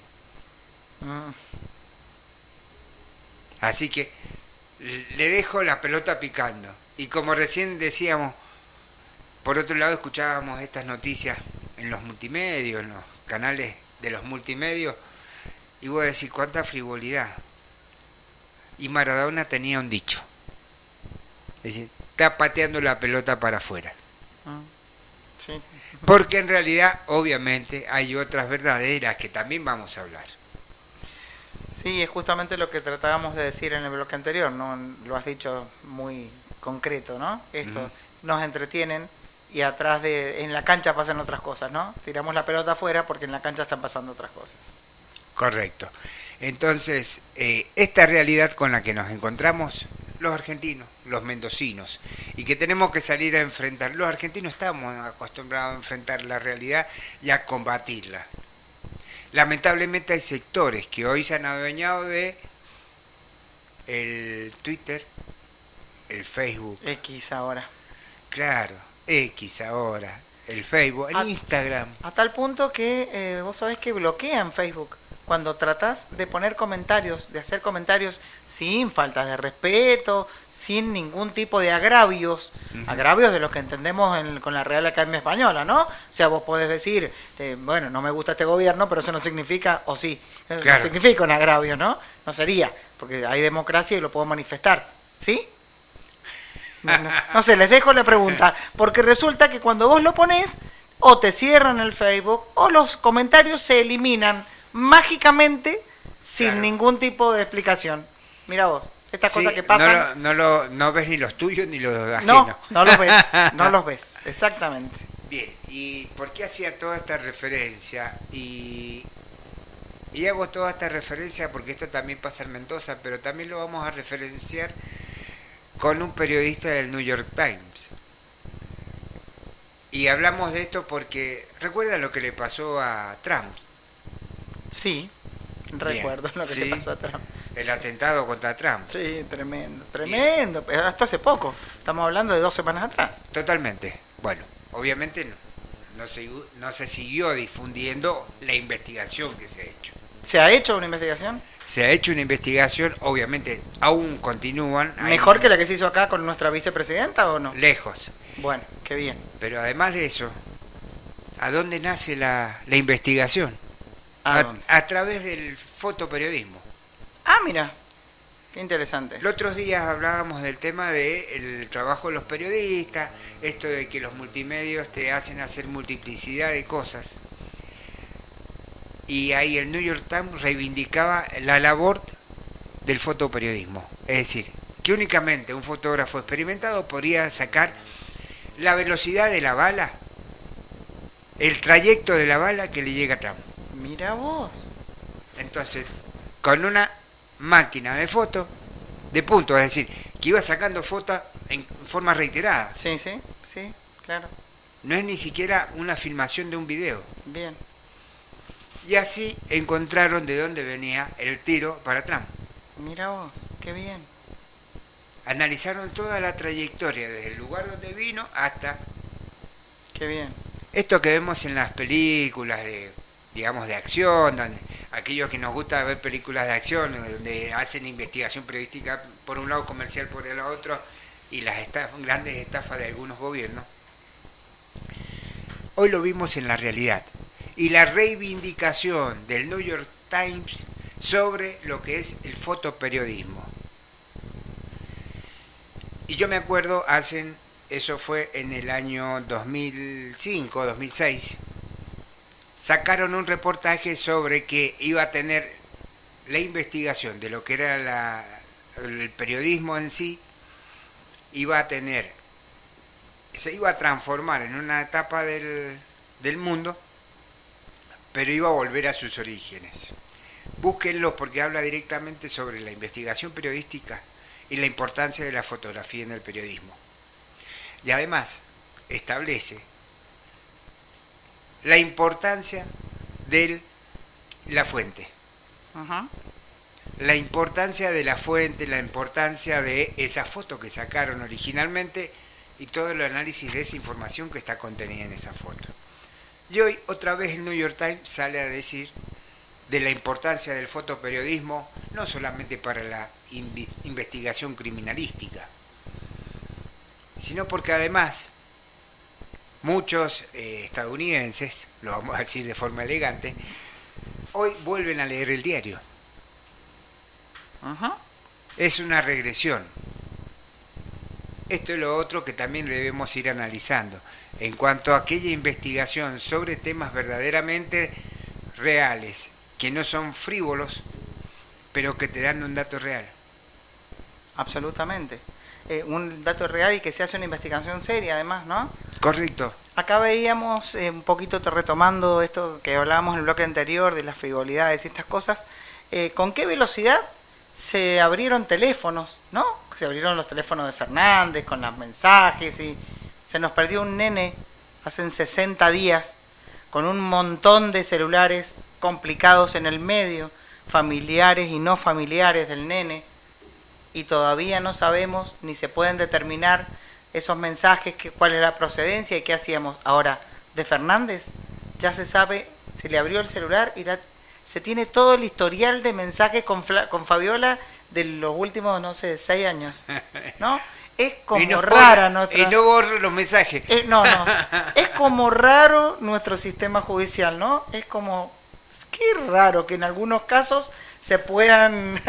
Speaker 1: Así que le dejo la pelota picando. Y como recién decíamos, por otro lado escuchábamos estas noticias en los multimedios, en los canales de los multimedios, y voy a decir, cuánta frivolidad. Y Maradona tenía un dicho. Es decir, está pateando la pelota para afuera.
Speaker 2: Sí.
Speaker 1: Porque en realidad, obviamente, hay otras verdades de las que también vamos a hablar.
Speaker 2: Sí, es justamente lo que tratábamos de decir en el bloque anterior, ¿no? Lo has dicho muy concreto, ¿no? Esto, nos entretienen y en la cancha pasan otras cosas, ¿no? Tiramos la pelota afuera porque en la cancha están pasando otras cosas.
Speaker 1: Correcto. Entonces, esta realidad con la que nos encontramos los argentinos, los mendocinos, y que tenemos que salir a enfrentar. Los argentinos estamos acostumbrados a enfrentar la realidad y a combatirla. Lamentablemente hay sectores que hoy se han adueñado de el Twitter, el Facebook.
Speaker 2: X ahora.
Speaker 1: Claro, X ahora, el Facebook, el Instagram.
Speaker 2: A tal punto que vos sabés que bloquean Facebook. Cuando tratás de poner comentarios, de hacer comentarios sin faltas de respeto, sin ningún tipo de agravios, agravios de los que entendemos con la Real Academia Española, ¿no? O sea, vos podés decir, bueno, no me gusta este gobierno, pero eso no significa, o sí,
Speaker 1: claro,
Speaker 2: no significa un agravio, ¿no? No sería, porque hay democracia y lo puedo manifestar, ¿sí? No sé, les dejo la pregunta, porque resulta que cuando vos lo ponés, o te cierran el Facebook, o los comentarios se eliminan mágicamente sin ningún tipo de explicación. Mira vos, estas cosas que pasan.
Speaker 1: No ves ni los tuyos ni los ajenos.
Speaker 2: No los ves, no los ves, exactamente.
Speaker 1: Bien, ¿y por qué hacía toda esta referencia? Y hago toda esta referencia porque esto también pasa en Mendoza, pero también lo vamos a referenciar con un periodista del New York Times. Y hablamos de esto porque recuerda lo que le pasó a Trump.
Speaker 2: Sí, recuerdo lo que le pasó a Trump.
Speaker 1: El atentado contra Trump.
Speaker 2: Sí, tremendo, tremendo. Pero hasta hace poco, estamos hablando de 2 semanas atrás.
Speaker 1: Totalmente. Bueno, obviamente no se siguió difundiendo la investigación que se ha hecho.
Speaker 2: ¿Se ha hecho una investigación?
Speaker 1: Se ha hecho una investigación, obviamente aún continúan.
Speaker 2: ¿Mejor que la que se hizo acá con nuestra vicepresidenta o no?
Speaker 1: Lejos.
Speaker 2: Bueno, qué bien.
Speaker 1: Pero además de eso, ¿a dónde nace la investigación? A través del fotoperiodismo.
Speaker 2: Ah, mira, qué interesante.
Speaker 1: Los otros días hablábamos del tema del trabajo de los periodistas, esto de que los multimedios te hacen hacer multiplicidad de cosas. Y ahí el New York Times reivindicaba la labor del fotoperiodismo. Es decir, que únicamente un fotógrafo experimentado podría sacar la velocidad de la bala, el trayecto de la bala que le llega a Trump.
Speaker 2: Mira vos.
Speaker 1: Entonces, con una máquina de foto de punto, es decir, que iba sacando fotos en forma reiterada.
Speaker 2: Sí, claro.
Speaker 1: No es ni siquiera una filmación de un video.
Speaker 2: Bien.
Speaker 1: Y así encontraron de dónde venía el tiro para Trump.
Speaker 2: Mira vos, qué bien.
Speaker 1: Analizaron toda la trayectoria, desde el lugar donde vino hasta...
Speaker 2: Qué bien.
Speaker 1: Esto que vemos en las películas de acción, donde aquellos que nos gusta ver películas de acción, donde hacen investigación periodística por un lado, comercial por el otro, y las grandes estafas de algunos gobiernos. Hoy lo vimos en la realidad. Y la reivindicación del New York Times sobre lo que es el fotoperiodismo. Y yo me acuerdo, eso fue en el año 2005, 2006, sacaron un reportaje sobre que iba a tener la investigación de lo que era el periodismo en sí se iba a transformar en una etapa del mundo, pero iba a volver a sus orígenes. Búsquenlo porque habla directamente sobre la investigación periodística y la importancia de la fotografía en el periodismo. Y además establece la importancia de la fuente.
Speaker 2: Ajá.
Speaker 1: La importancia de la fuente, la importancia de esa foto que sacaron originalmente y todo el análisis de esa información que está contenida en esa foto. Y hoy otra vez el New York Times sale a decir de la importancia del fotoperiodismo, no solamente para la investigación criminalística, sino porque además muchos estadounidenses, lo vamos a decir de forma elegante, hoy vuelven a leer el diario.
Speaker 2: Ajá.
Speaker 1: Es una regresión. Esto es lo otro que también debemos ir analizando en cuanto a aquella investigación sobre temas verdaderamente reales, que no son frívolos, pero que te dan un dato real.
Speaker 2: Absolutamente. Un dato real y que se hace una investigación seria además, ¿no?
Speaker 1: Correcto.
Speaker 2: Acá veíamos un poquito retomando esto que hablábamos en el bloque anterior de las frivolidades y estas cosas, con qué velocidad se abrieron teléfonos, ¿no? Se abrieron los teléfonos de Fernández con los mensajes y se nos perdió un nene hace 60 días con un montón de celulares complicados en el medio, familiares y no familiares del nene, y todavía no sabemos ni se pueden determinar esos mensajes, cuál es la procedencia y qué hacíamos. Ahora, de Fernández ya se sabe, se le abrió el celular y se tiene todo el historial de mensajes con Fabiola de los últimos, no sé, 6 años, ¿no? Es como rara nuestra...
Speaker 1: Y no borro los mensajes.
Speaker 2: No. Es como raro nuestro sistema judicial, ¿no? Es como... Qué raro que en algunos casos se puedan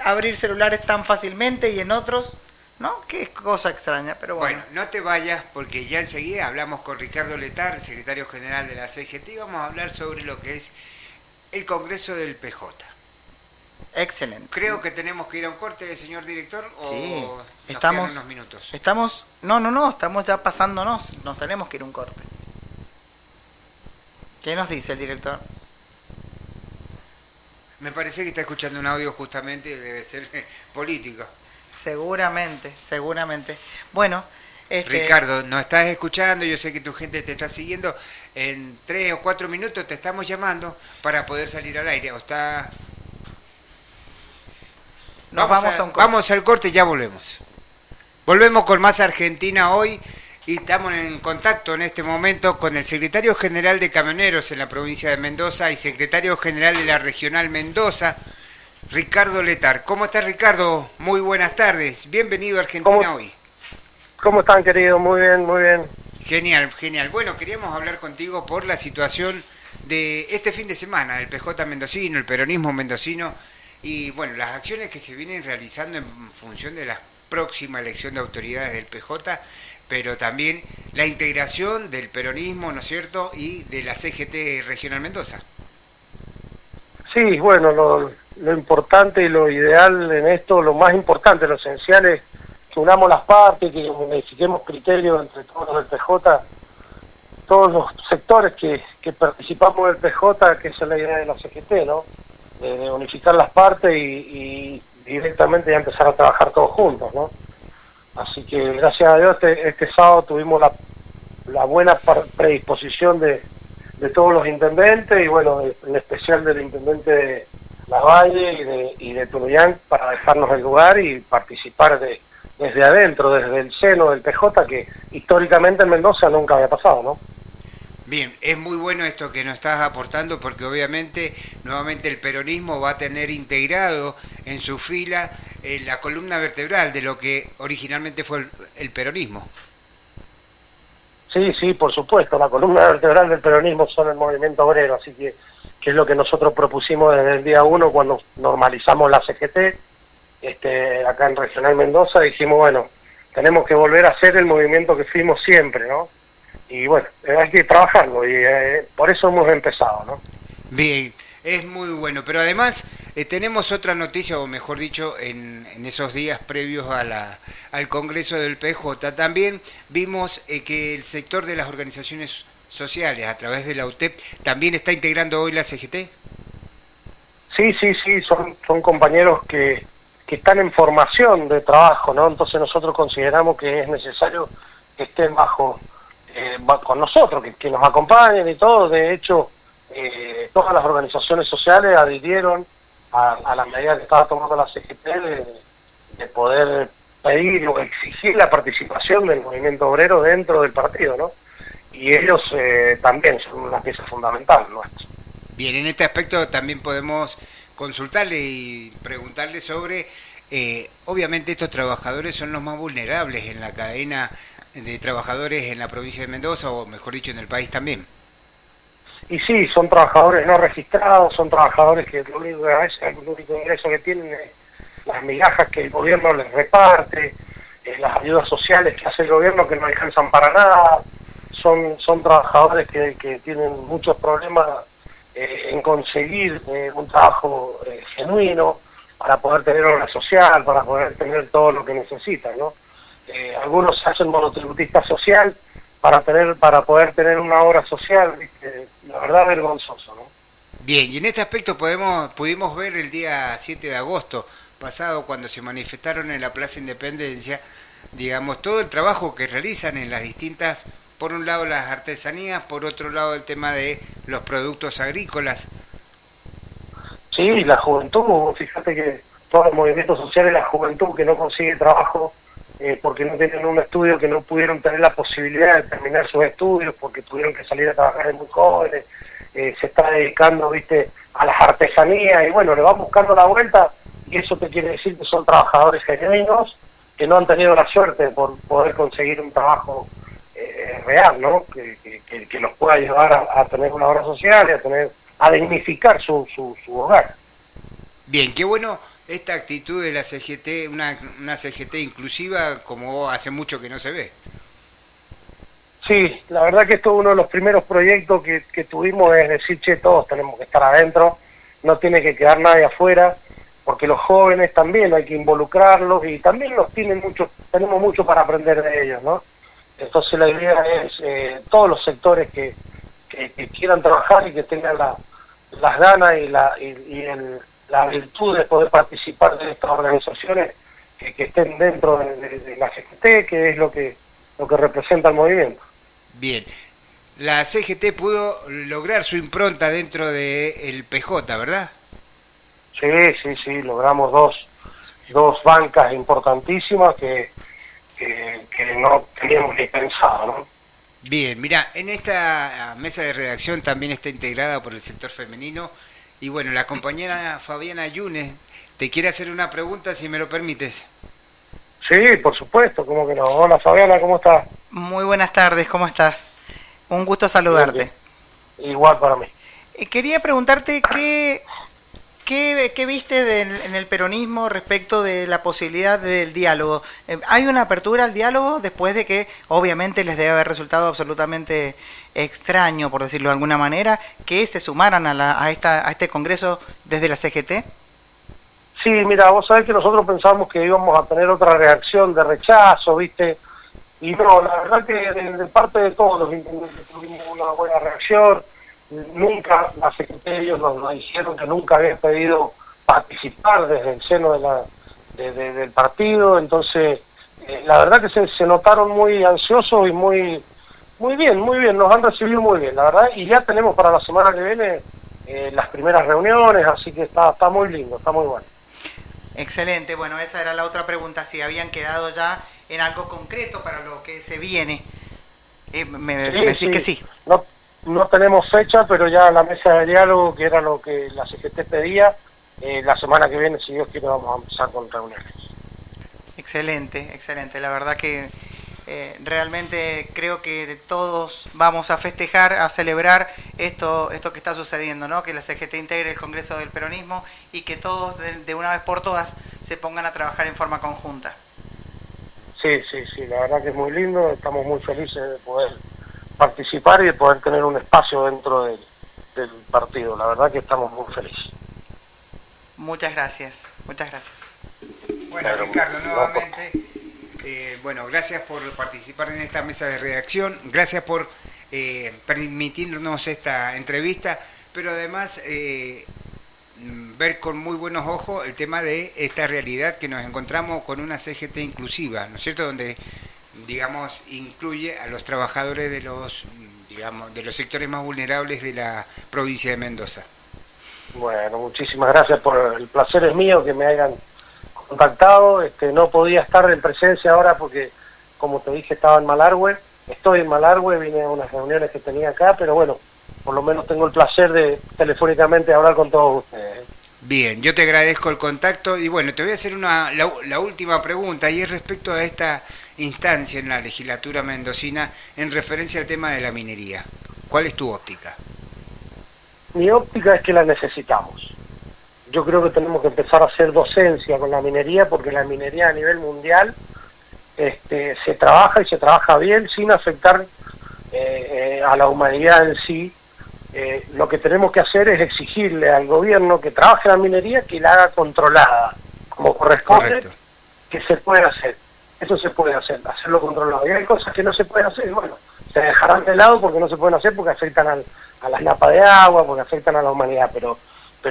Speaker 2: abrir celulares tan fácilmente y en otros, ¿no? Qué cosa extraña, pero bueno.
Speaker 1: Bueno, no te vayas porque ya enseguida hablamos con Ricardo Letar, secretario general de la CGT, y vamos a hablar sobre lo que es el Congreso del PJ.
Speaker 2: Excelente.
Speaker 1: Creo que tenemos que ir a un corte, señor director, o
Speaker 2: sí,
Speaker 1: nos quedan unos minutos.
Speaker 2: Estamos ya pasándonos, nos tenemos que ir a un corte. ¿Qué nos dice el director?
Speaker 1: Me parece que está escuchando un audio justamente, debe ser político.
Speaker 2: Seguramente. Bueno,
Speaker 1: Ricardo, nos estás escuchando, yo sé que tu gente te está siguiendo. En 3 o 4 minutos te estamos llamando para poder salir al aire. Vamos a un corte. Vamos al corte y ya volvemos. Volvemos con más Argentina hoy y estamos en contacto en este momento con el secretario general de Camioneros en la provincia de Mendoza y secretario general de la Regional Mendoza, Ricardo Letar. ¿Cómo estás, Ricardo? Muy buenas tardes. Bienvenido a Argentina hoy.
Speaker 7: ¿Cómo están, querido? Muy bien.
Speaker 1: Genial. Bueno, queríamos hablar contigo por la situación de este fin de semana, el PJ mendocino, el peronismo mendocino y, bueno, las acciones que se vienen realizando en función de la próxima elección de autoridades del PJ, pero también la integración del peronismo, ¿no es cierto?, y de la CGT Regional Mendoza.
Speaker 7: Sí, bueno, lo importante y lo ideal en esto, lo más importante, lo esencial es que unamos las partes, que unifiquemos criterios entre todos los del PJ, todos los sectores que participamos del PJ, que esa es la idea de la CGT, ¿no? De unificar las partes y directamente ya empezar a trabajar todos juntos, ¿no? Así que gracias a Dios este sábado tuvimos la buena predisposición de todos los intendentes y bueno, en especial del intendente de Lavalle y de Tunuyán para dejarnos el lugar y participar desde adentro, desde el seno del PJ, que históricamente en Mendoza nunca había pasado, ¿no?
Speaker 1: Bien, es muy bueno esto que nos estás aportando porque obviamente nuevamente el peronismo va a tener integrado en su fila la columna vertebral de lo que originalmente fue el peronismo.
Speaker 7: Sí, por supuesto, la columna vertebral del peronismo son el movimiento obrero, así que es lo que nosotros propusimos desde el día 1 cuando normalizamos la CGT, acá en Regional Mendoza, dijimos, bueno, tenemos que volver a ser el movimiento que fuimos siempre, ¿no? Y bueno, hay que trabajarlo y por eso hemos empezado, ¿no?
Speaker 1: Bien, es muy bueno, pero además Tenemos otra noticia, o mejor dicho, en esos días previos al Congreso del PJ. También vimos que el sector de las organizaciones sociales, a través de la UTEP, también está integrando hoy la CGT.
Speaker 7: Sí, son compañeros que están en formación de trabajo, ¿no? Entonces nosotros consideramos que es necesario que estén con nosotros, que nos acompañen y todo. De hecho, todas las organizaciones sociales adhirieron a la medida que estaba tomando la CGT de poder pedir o exigir la participación del movimiento obrero dentro del partido, ¿no? Y ellos también son una pieza fundamental nuestra.
Speaker 1: Bien, en este aspecto también podemos consultarle y preguntarle sobre, obviamente estos trabajadores son los más vulnerables en la cadena de trabajadores en la provincia de Mendoza, o mejor dicho, en el país también.
Speaker 7: Y sí, son trabajadores no registrados, son trabajadores que el único ingreso que tienen es las migajas que el gobierno les reparte, las ayudas sociales que hace el gobierno que no alcanzan para nada. Son trabajadores que tienen muchos problemas en conseguir un trabajo genuino para poder tener obra social, para poder tener todo lo que necesitan, ¿no? Algunos se hacen monotributista social para poder tener una obra social, ¿viste? La verdad, vergonzoso, ¿no?
Speaker 1: Bien, y en este aspecto pudimos ver el día 7 de agosto pasado, cuando se manifestaron en la Plaza Independencia, digamos, todo el trabajo que realizan en las distintas, por un lado las artesanías, por otro lado el tema de los productos agrícolas.
Speaker 7: Sí, la juventud, fíjate que todos los movimientos sociales, la juventud que no consigue trabajo porque no tienen un estudio, que no pudieron tener la posibilidad de terminar sus estudios porque tuvieron que salir a trabajar de muy jóvenes, se está dedicando, viste, a las artesanías y bueno, le van buscando la vuelta, y eso te quiere decir que son trabajadores genuinos que no han tenido la suerte por poder conseguir un trabajo real, ¿no? Que los pueda llevar a tener una obra social y a dignificar su hogar.
Speaker 1: Bien, qué bueno esta actitud de la CGT, una CGT inclusiva, como hace mucho que no se ve.
Speaker 7: Sí, la verdad que esto es uno de los primeros proyectos que tuvimos, es decir, che, todos tenemos que estar adentro, no tiene que quedar nadie afuera, porque los jóvenes también hay que involucrarlos y también tenemos mucho para aprender de ellos, ¿no? Entonces la idea es todos los sectores que quieran trabajar y que tengan las ganas y la virtud de poder participar de estas organizaciones que estén dentro de la CGT, que es lo que representa el movimiento.
Speaker 1: Bien, la CGT pudo lograr su impronta dentro del PJ, ¿verdad?
Speaker 7: Sí, logramos dos bancas importantísimas que no teníamos ni pensado, ¿no?
Speaker 1: Bien, mira, en esta mesa de redacción también está integrada por el sector femenino. Y bueno, la compañera Fabiana Yunes te quiere hacer una pregunta, si me lo permites.
Speaker 7: Sí, por supuesto, ¿cómo que no? Hola Fabiana, ¿cómo estás?
Speaker 2: Muy buenas tardes, ¿cómo estás? Un gusto saludarte.
Speaker 7: Bien, bien. Igual para mí.
Speaker 2: Quería preguntarte ¿qué viste en el peronismo respecto de la posibilidad del diálogo? ¿Hay una apertura al diálogo después de que obviamente les debe haber resultado absolutamente extraño, por decirlo de alguna manera, que se sumaran a este congreso desde la CGT?
Speaker 7: Sí, mira, vos sabés que nosotros pensamos que íbamos a tener otra reacción de rechazo, ¿viste? Y no, la verdad que de parte de todos los intendentes tuvimos una buena reacción. Nunca, la secretaria nos dijeron que nunca había pedido participar desde el seno del partido, entonces la verdad que se notaron muy ansiosos y muy bien, nos han recibido muy bien, la verdad, y ya tenemos para la semana que viene las primeras reuniones, así que está muy lindo, está muy bueno.
Speaker 2: Excelente, bueno, esa era la otra pregunta, si habían quedado ya en algo concreto para lo que se viene. Me decís que sí.
Speaker 7: No tenemos fecha, pero ya la mesa de diálogo, que era lo que la CGT pedía, la semana que viene, si Dios quiere, vamos a empezar con reuniones.
Speaker 2: Excelente, la verdad que realmente creo que todos vamos a festejar, a celebrar esto que está sucediendo, ¿no? Que la CGT integre el Congreso del Peronismo y que todos de una vez por todas se pongan a trabajar en forma conjunta.
Speaker 7: Sí, la verdad que es muy lindo, estamos muy felices de poder participar y de poder tener un espacio dentro del partido, la verdad que estamos muy felices.
Speaker 2: Muchas gracias, muchas gracias.
Speaker 1: Bueno,
Speaker 7: Claro,
Speaker 1: Ricardo,
Speaker 7: no,
Speaker 1: nuevamente, bueno, gracias por participar en esta mesa de redacción, gracias por permitirnos esta entrevista, pero además ver con muy buenos ojos el tema de esta realidad que nos encontramos con una CGT inclusiva, ¿no es cierto?, donde, digamos, incluye a los trabajadores de los, digamos, de los sectores más vulnerables de la provincia de Mendoza.
Speaker 7: Bueno, muchísimas gracias, el placer es mío que me hayan contactado. No podía estar en presencia ahora porque, como te dije, estaba en Malargüe. Estoy en Malargüe, vine a unas reuniones que tenía acá, pero bueno, por lo menos tengo el placer de telefónicamente hablar con todos ustedes.
Speaker 1: Bien, yo te agradezco el contacto y bueno, te voy a hacer la última pregunta y es respecto a esta instancia en la legislatura mendocina en referencia al tema de la minería. ¿Cuál es tu óptica?
Speaker 7: Mi óptica es que la necesitamos. Yo creo que tenemos que empezar a hacer docencia con la minería, porque la minería a nivel mundial se trabaja y se trabaja bien sin afectar a la humanidad en sí. Lo que tenemos que hacer es exigirle al gobierno que trabaje la minería, que la haga controlada, como corresponde. Correcto. Que se puede hacer. Eso se puede hacer, hacerlo controlado. Y hay cosas que no se pueden hacer, bueno, se dejarán de lado porque no se pueden hacer, porque afectan a las napas de agua, porque afectan a la humanidad, pero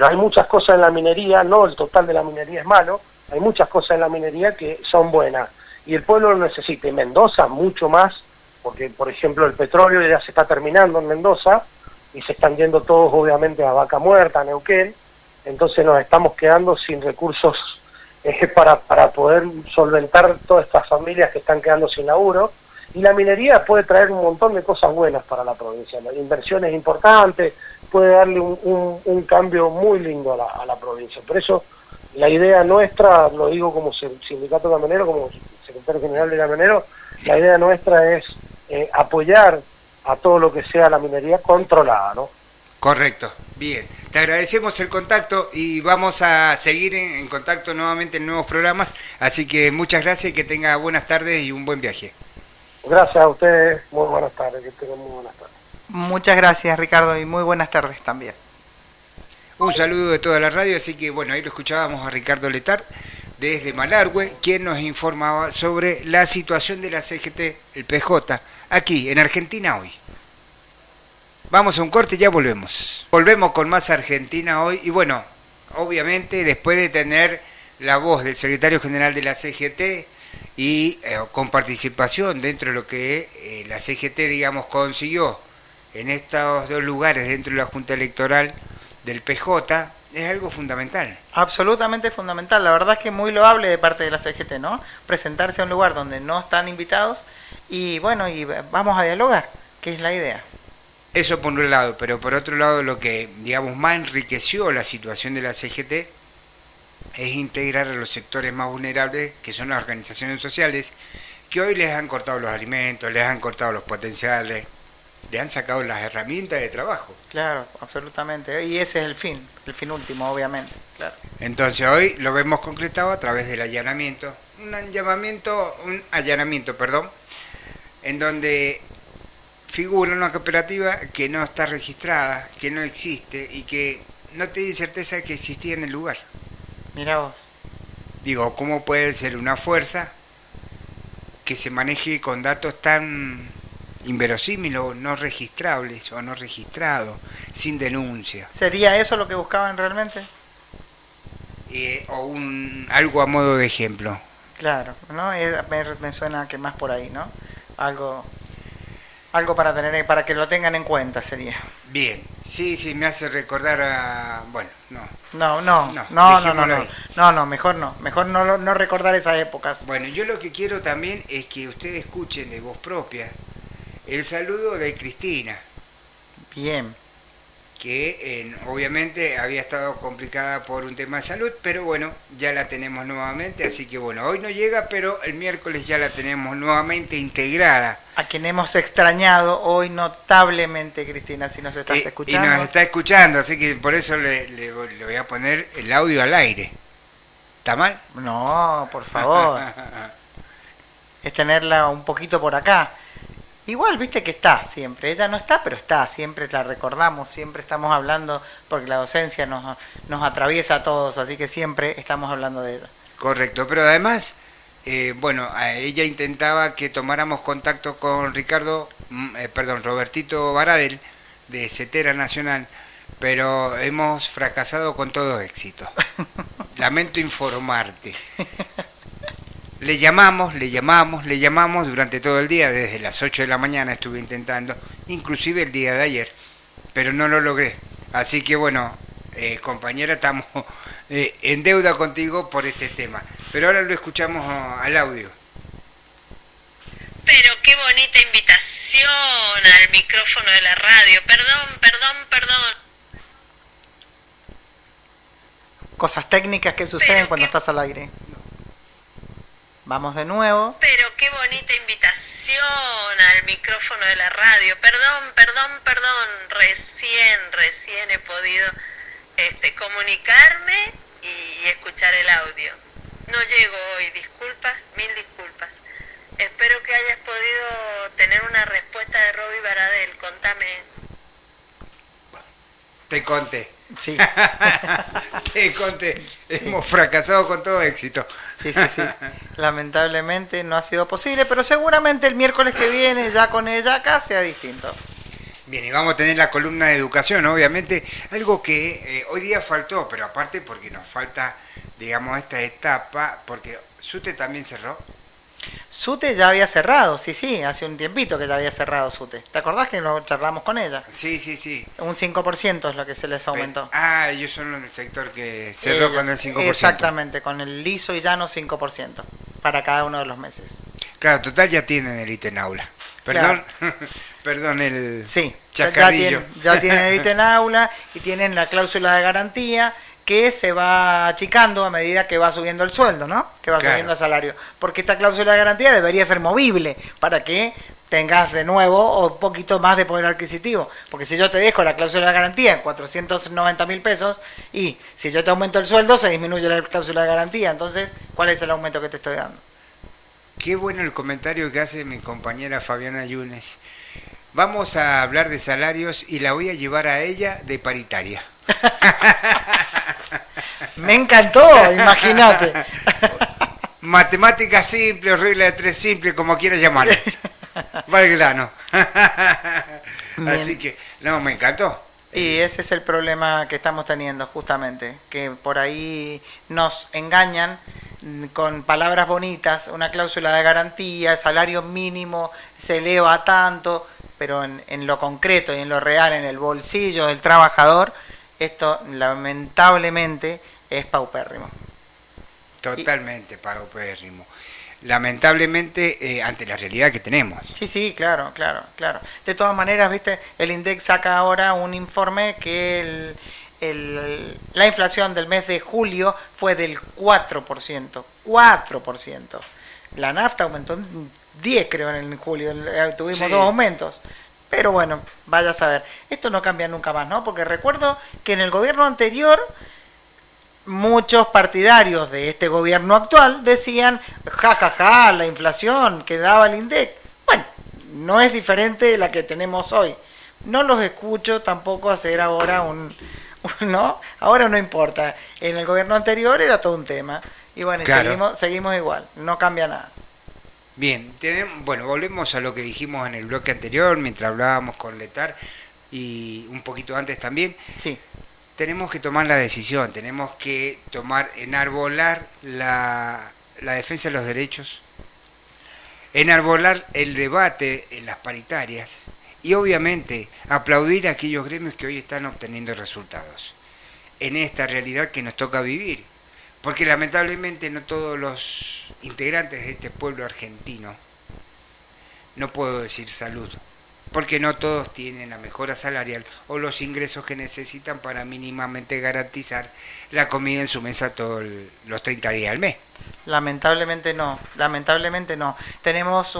Speaker 7: hay muchas cosas en la minería, no el total de la minería es malo, hay muchas cosas en la minería que son buenas, y el pueblo lo necesita, y Mendoza mucho más, porque por ejemplo el petróleo ya se está terminando en Mendoza, y se están yendo todos obviamente a Vaca Muerta, a Neuquén, entonces nos estamos quedando sin recursos para poder solventar todas estas familias que están quedando sin laburo, y la minería puede traer un montón de cosas buenas para la provincia, ¿no? Inversiones importantes, puede darle un cambio muy lindo a la provincia. Por eso la idea nuestra, lo digo como sindicato camionero, como secretario general de camionero, la idea nuestra es apoyar a todo lo que sea la minería controlada, ¿no?
Speaker 1: Correcto, bien. Te agradecemos el contacto y vamos a seguir en contacto nuevamente en nuevos programas, así que muchas gracias y que tenga buenas tardes y un buen viaje.
Speaker 7: Gracias a ustedes, muy buenas tardes, que tengan muy buenas tardes.
Speaker 2: Muchas gracias, Ricardo, y muy buenas tardes también.
Speaker 1: Un saludo de toda la radio, así que bueno, ahí lo escuchábamos a Ricardo Letar desde Malargüe, quien nos informaba sobre la situación de la CGT, el PJ, aquí en Argentina hoy. Vamos a un corte y ya volvemos. Volvemos con más Argentina hoy y bueno, obviamente después de tener la voz del secretario general de la CGT y con participación dentro de lo que la CGT, digamos, consiguió en estos dos lugares dentro de la Junta Electoral del PJ, es algo fundamental.
Speaker 2: Absolutamente fundamental. La verdad es que muy loable de parte de la CGT, ¿no? Presentarse a un lugar donde no están invitados y bueno, y vamos a dialogar, que es la idea.
Speaker 1: Eso por un lado, pero por otro lado lo que, digamos, más enriqueció la situación de la CGT es integrar a los sectores más vulnerables, que son las organizaciones sociales, que hoy les han cortado los alimentos, les han cortado los potenciales, le han sacado las herramientas de trabajo. Claro,
Speaker 2: absolutamente. Y ese es el fin último, obviamente. Claro.
Speaker 1: Entonces hoy lo vemos concretado a través del allanamiento, un allanamiento, en donde figura una cooperativa que no está registrada, que no existe y que no tiene certeza de que existía en el lugar.
Speaker 2: Mirá vos.
Speaker 1: Digo, ¿cómo puede ser una fuerza que se maneje con datos tan inverosímiles o no registrables o no registrados, sin denuncia?
Speaker 2: ¿Sería eso lo que buscaban realmente?
Speaker 1: O algo a modo de ejemplo.
Speaker 2: Claro, ¿no? Me suena que más por ahí, ¿no? Algo para tener, para que lo tengan en cuenta sería.
Speaker 1: Bien, sí, me hace recordar a... Bueno,
Speaker 2: No, mejor no recordar esas épocas.
Speaker 1: Bueno, yo lo que quiero también es que ustedes escuchen de voz propia el saludo de Cristina.
Speaker 2: Bien.
Speaker 1: Que obviamente había estado complicada por un tema de salud, pero bueno, ya la tenemos nuevamente, así que bueno, hoy no llega, pero el miércoles ya la tenemos nuevamente integrada.
Speaker 2: A quien hemos extrañado hoy notablemente, Cristina, si nos estás escuchando.
Speaker 1: Y nos está escuchando, así que por eso le voy a poner el audio al aire. ¿Está mal?
Speaker 2: No, por favor. Es tenerla un poquito por acá. Igual, viste que está siempre, ella no está, pero está, siempre la recordamos, siempre estamos hablando, porque la docencia nos atraviesa a todos, así que siempre estamos hablando de ella.
Speaker 1: Correcto, pero además, bueno, ella intentaba que tomáramos contacto con Robertito Baradel, de CETERA Nacional, pero hemos fracasado con todo éxito. Lamento informarte. Le llamamos durante todo el día, desde las 8 de la mañana estuve intentando, inclusive el día de ayer, pero no lo logré. Así que bueno, compañera, estamos en deuda contigo por este tema. Pero ahora lo escuchamos al audio.
Speaker 8: Pero qué bonita invitación al micrófono de la radio. Perdón.
Speaker 2: Cosas técnicas que suceden cuando estás al aire. Vamos de nuevo.
Speaker 8: Pero qué bonita invitación al micrófono de la radio. Perdón. Recién he podido comunicarme y escuchar el audio. No llego hoy, mil disculpas. Espero que hayas podido tener una respuesta de Roby Baradel. Contame eso.
Speaker 1: Te conté.
Speaker 2: Sí.
Speaker 1: Te conté. Hemos fracasado con todo éxito.
Speaker 2: Sí. Lamentablemente no ha sido posible, pero seguramente el miércoles que viene, ya con ella acá, sea distinto.
Speaker 1: Bien, y vamos a tener la columna de educación, obviamente, algo que hoy día faltó, pero aparte porque nos falta, digamos, esta etapa, porque SUTE también cerró.
Speaker 2: SUTE ya había cerrado, sí, hace un tiempito que ya había cerrado SUTE. ¿Te acordás que lo charlamos con ella?
Speaker 1: Sí.
Speaker 2: Un 5% es lo que se les aumentó.
Speaker 1: Ellos son el sector que cerró con el 5%.
Speaker 2: Exactamente, con el liso y llano 5% para cada uno de los meses.
Speaker 1: Claro, total ya tienen el ítem aula. Perdón, claro. Perdón el chascarrillo.
Speaker 2: Ya tienen el ítem aula y tienen la cláusula de garantía, que se va achicando a medida que va subiendo el sueldo, ¿no? Que va subiendo el salario. Porque esta cláusula de garantía debería ser movible para que tengas de nuevo un poquito más de poder adquisitivo. Porque si yo te dejo la cláusula de garantía en 490.000 pesos y si yo te aumento el sueldo, se disminuye la cláusula de garantía. Entonces, ¿cuál es el aumento que te estoy dando?
Speaker 1: Qué bueno el comentario que hace mi compañera Fabiana Yunes. Vamos a hablar de salarios y la voy a llevar a ella de paritaria.
Speaker 2: Me encantó, imagínate.
Speaker 1: Matemática simple, regla de 3 simple, como quieras llamarlo. Va al grano. Así que, no, me encantó.
Speaker 2: Y ese es el problema que estamos teniendo, justamente, que por ahí nos engañan con palabras bonitas, una cláusula de garantía, el salario mínimo se eleva a tanto, pero en lo concreto y en lo real, en el bolsillo del trabajador, esto lamentablemente es paupérrimo.
Speaker 1: Totalmente paupérrimo. Lamentablemente ante la realidad que tenemos.
Speaker 2: Sí, claro. De todas maneras, viste, el INDEC saca ahora un informe que la inflación del mes de julio fue del 4%. 4%. La nafta aumentó 10, creo, en julio. Tuvimos 2 aumentos. Pero bueno, vaya a saber. Esto no cambia nunca más, ¿no? Porque recuerdo que en el gobierno anterior muchos partidarios de este gobierno actual decían, la inflación que daba el INDEC. Bueno, no es diferente de la que tenemos hoy. No los escucho tampoco hacer ahora ¿no? Ahora no importa. En el gobierno anterior era todo un tema. Y bueno, claro. seguimos igual. No cambia nada.
Speaker 1: Bien, bueno, volvemos a lo que dijimos en el bloque anterior, mientras hablábamos con Letar y un poquito antes también.
Speaker 2: Sí.
Speaker 1: Tenemos que tomar la decisión, tenemos que enarbolar la defensa de los derechos, enarbolar el debate en las paritarias y obviamente aplaudir a aquellos gremios que hoy están obteniendo resultados en esta realidad que nos toca vivir. Porque lamentablemente no todos los integrantes de este pueblo argentino, no puedo decir salud, porque no todos tienen la mejora salarial o los ingresos que necesitan para mínimamente garantizar la comida en su mesa todos los 30 días al mes.
Speaker 2: Lamentablemente no. Tenemos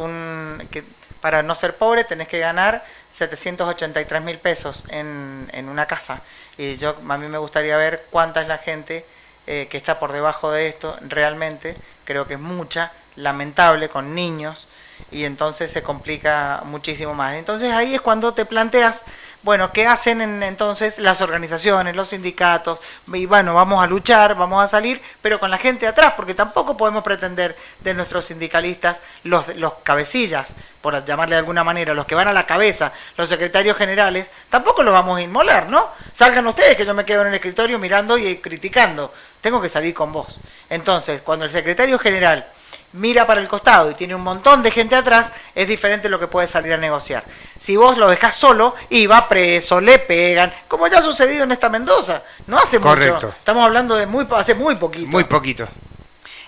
Speaker 2: que para no ser pobre tenés que ganar 783.000 pesos en una casa. Y a mí me gustaría ver cuánta es la gente que está por debajo de esto realmente. Creo que es mucha, lamentable, con niños. y entonces se complica muchísimo más. Entonces ahí es cuando te planteas, bueno, ¿qué hacen entonces las organizaciones, los sindicatos? Y bueno, vamos a luchar, vamos a salir, pero con la gente atrás, porque tampoco podemos pretender de nuestros sindicalistas, los cabecillas, por llamarle de alguna manera, los que van a la cabeza, los secretarios generales, tampoco los vamos a inmolar, ¿no? Salgan ustedes, que yo me quedo en el escritorio mirando y criticando. Tengo que salir con vos. Entonces, cuando el secretario general mira para el costado y tiene un montón de gente atrás, es diferente lo que puede salir a negociar. Si vos lo dejás solo y va preso, le pegan, como ya ha sucedido en esta Mendoza, no hace
Speaker 1: Correcto.
Speaker 2: mucho, estamos hablando de hace muy poquito.
Speaker 1: Muy poquito.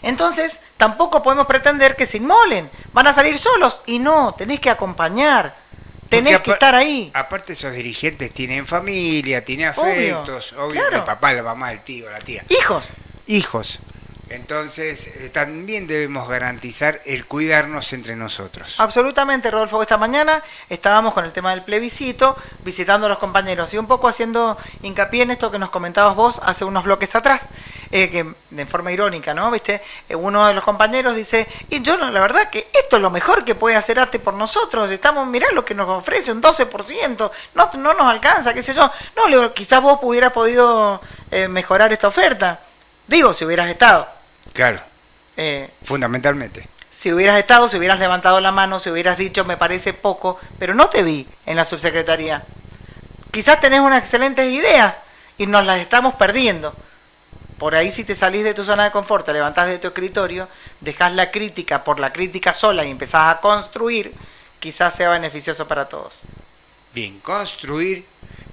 Speaker 2: Entonces, tampoco podemos pretender que se inmolen, van a salir solos, y no, tenés que acompañar, tenés que estar ahí.
Speaker 1: Aparte esos dirigentes tienen familia, tienen afectos, obvio,
Speaker 2: claro.
Speaker 1: El papá, la mamá, el tío, la tía. Hijos. Entonces, también debemos garantizar el cuidarnos entre nosotros.
Speaker 2: Absolutamente, Rodolfo. Esta mañana estábamos con el tema del plebiscito, visitando a los compañeros y un poco haciendo hincapié en esto que nos comentabas vos hace unos bloques atrás, que de forma irónica, ¿no? ¿Viste? Uno de los compañeros dice, y yo la verdad que esto es lo mejor que puede hacer ATE por nosotros, mirá lo que nos ofrece, un 12%, no nos alcanza, qué sé yo. No, le digo, quizás vos hubieras podido mejorar esta oferta. Digo, si hubieras estado.
Speaker 1: Claro, fundamentalmente.
Speaker 2: Si hubieras estado, si hubieras levantado la mano, si hubieras dicho, me parece poco, pero no te vi en la subsecretaría. Quizás tenés unas excelentes ideas y nos las estamos perdiendo. Por ahí, si te salís de tu zona de confort, te levantás de tu escritorio, dejás la crítica por la crítica sola y empezás a construir, quizás sea beneficioso para todos.
Speaker 1: Bien, construir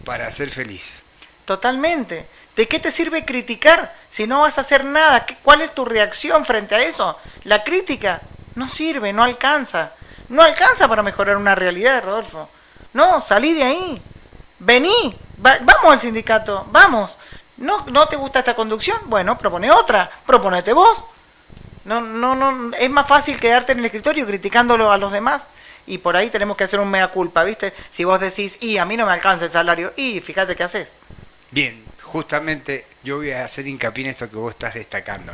Speaker 1: para ser feliz.
Speaker 2: Totalmente. ¿De qué te sirve criticar si no vas a hacer nada? ¿Cuál es tu reacción frente a eso? La crítica no sirve, no alcanza. No alcanza para mejorar una realidad, Rodolfo. No, salí de ahí. Vení, vamos al sindicato, vamos. ¿No te gusta esta conducción? Bueno, propone otra, proponete vos. No, es más fácil quedarte en el escritorio criticándolo a los demás. Y por ahí tenemos que hacer un mea culpa, ¿viste? Si vos decís, y a mí no me alcanza el salario, y fíjate qué haces.
Speaker 1: Bien, justamente yo voy a hacer hincapié en esto que vos estás destacando.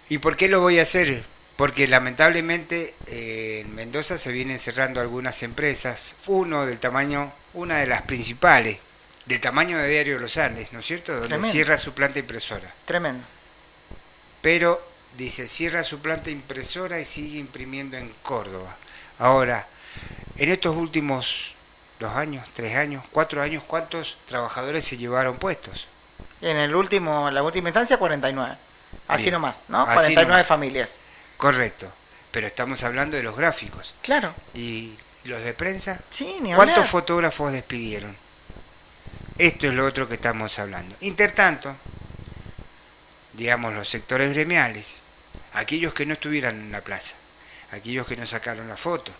Speaker 1: ¿Y por qué lo voy a hacer? Porque lamentablemente en Mendoza se vienen cerrando algunas empresas, una de las principales, del tamaño de Diario Los Andes, ¿no es cierto? Donde
Speaker 2: Tremendo.
Speaker 1: cierra su planta impresora.
Speaker 2: Tremendo.
Speaker 1: Pero, dice, cierra su planta impresora y sigue imprimiendo en Córdoba. Ahora, en estos últimos 2 años, 3 años, 4 años, ¿cuántos trabajadores se llevaron puestos?
Speaker 2: En la última instancia, 49. Así
Speaker 1: Bien.
Speaker 2: nomás, ¿no?
Speaker 1: Así
Speaker 2: 49
Speaker 1: nomás.
Speaker 2: familias.
Speaker 1: Correcto. Pero estamos hablando de los gráficos.
Speaker 2: Claro.
Speaker 1: ¿Y los de prensa?
Speaker 2: Sí, ni
Speaker 1: ¿Cuántos
Speaker 2: hablar.
Speaker 1: fotógrafos despidieron? Esto es lo otro que estamos hablando. Intertanto, digamos, los sectores gremiales, aquellos que no estuvieran en la plaza, aquellos que no sacaron la foto,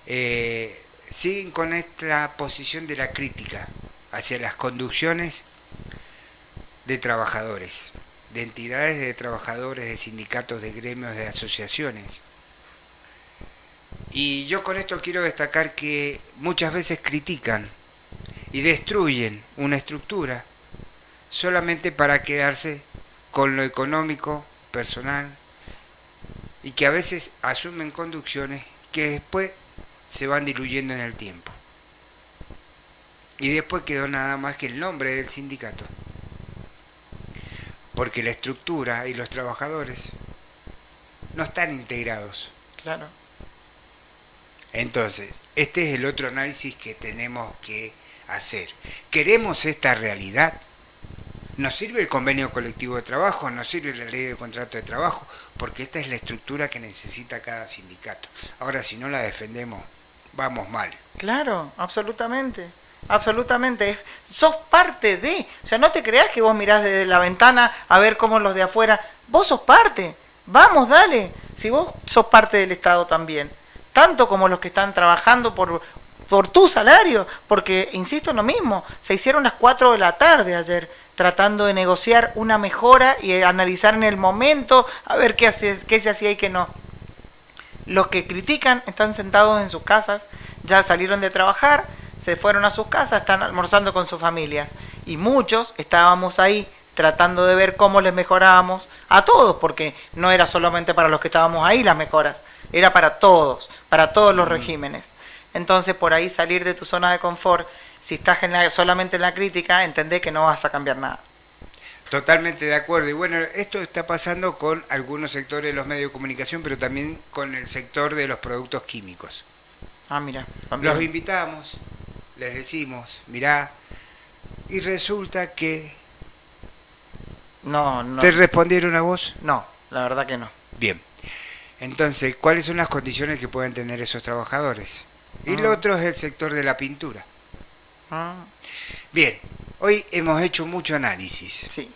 Speaker 1: siguen con esta posición de la crítica hacia las conducciones de trabajadores, de entidades de trabajadores, de sindicatos, de gremios, de asociaciones. Y yo con esto quiero destacar que muchas veces critican y destruyen una estructura solamente para quedarse con lo económico, personal, y que a veces asumen conducciones que después se van diluyendo en el tiempo. Y después quedó nada más que el nombre del sindicato. Porque la estructura y los trabajadores no están integrados.
Speaker 2: Claro.
Speaker 1: Entonces, este es el otro análisis que tenemos que hacer. ¿Queremos esta realidad? ¿Nos sirve el convenio colectivo de trabajo? ¿Nos sirve la ley de contrato de trabajo? Porque esta es la estructura que necesita cada sindicato. Ahora, si no la defendemos, vamos mal.
Speaker 2: Claro, absolutamente. Absolutamente. Sos parte de... O sea, no te creas que vos mirás desde la ventana a ver cómo los de afuera... Vos sos parte. Vamos, dale. Si vos sos parte del Estado también. Tanto como los que están trabajando por tu salario. Porque, insisto en lo mismo, se hicieron las 4 de la tarde ayer tratando de negociar una mejora y analizar en el momento a ver qué se hacía y qué no. Los que critican están sentados en sus casas, ya salieron de trabajar, se fueron a sus casas, están almorzando con sus familias. Y muchos estábamos ahí tratando de ver cómo les mejorábamos a todos, porque no era solamente para los que estábamos ahí las mejoras, era para todos los regímenes. Entonces, por ahí salir de tu zona de confort, si estás solamente en la crítica, entendé que no vas a cambiar nada.
Speaker 1: Totalmente de acuerdo. Y bueno, esto está pasando con algunos sectores de los medios de comunicación, pero también con el sector de los productos químicos.
Speaker 2: Ah, mira. También.
Speaker 1: Los invitamos, les decimos, mirá, y resulta que...
Speaker 2: No.
Speaker 1: ¿Te respondieron a vos?
Speaker 2: No, la verdad que no.
Speaker 1: Bien. Entonces, ¿cuáles son las condiciones que pueden tener esos trabajadores? Y lo otro es el sector de la pintura. Bien, hoy hemos hecho mucho análisis.
Speaker 2: Sí.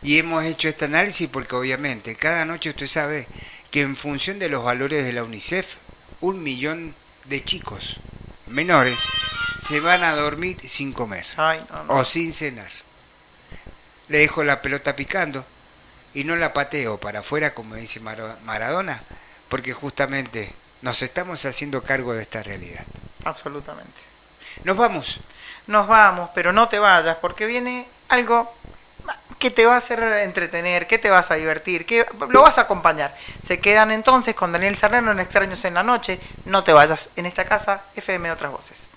Speaker 1: Y hemos hecho este análisis porque obviamente cada noche usted sabe que en función de los valores de la UNICEF, 1 millón de chicos menores se van a dormir sin comer.
Speaker 2: Ay, no.
Speaker 1: O sin cenar. Le dejo la pelota picando y no la pateo para afuera como dice Maradona, porque justamente nos estamos haciendo cargo de esta realidad.
Speaker 2: Absolutamente.
Speaker 1: Nos vamos.
Speaker 2: Nos vamos, pero no te vayas, porque viene algo que te va a hacer entretener, que te vas a divertir, que lo vas a acompañar. Se quedan entonces con Daniel Serrano en Extraños en la Noche. No te vayas. En esta casa, FM Otras Voces.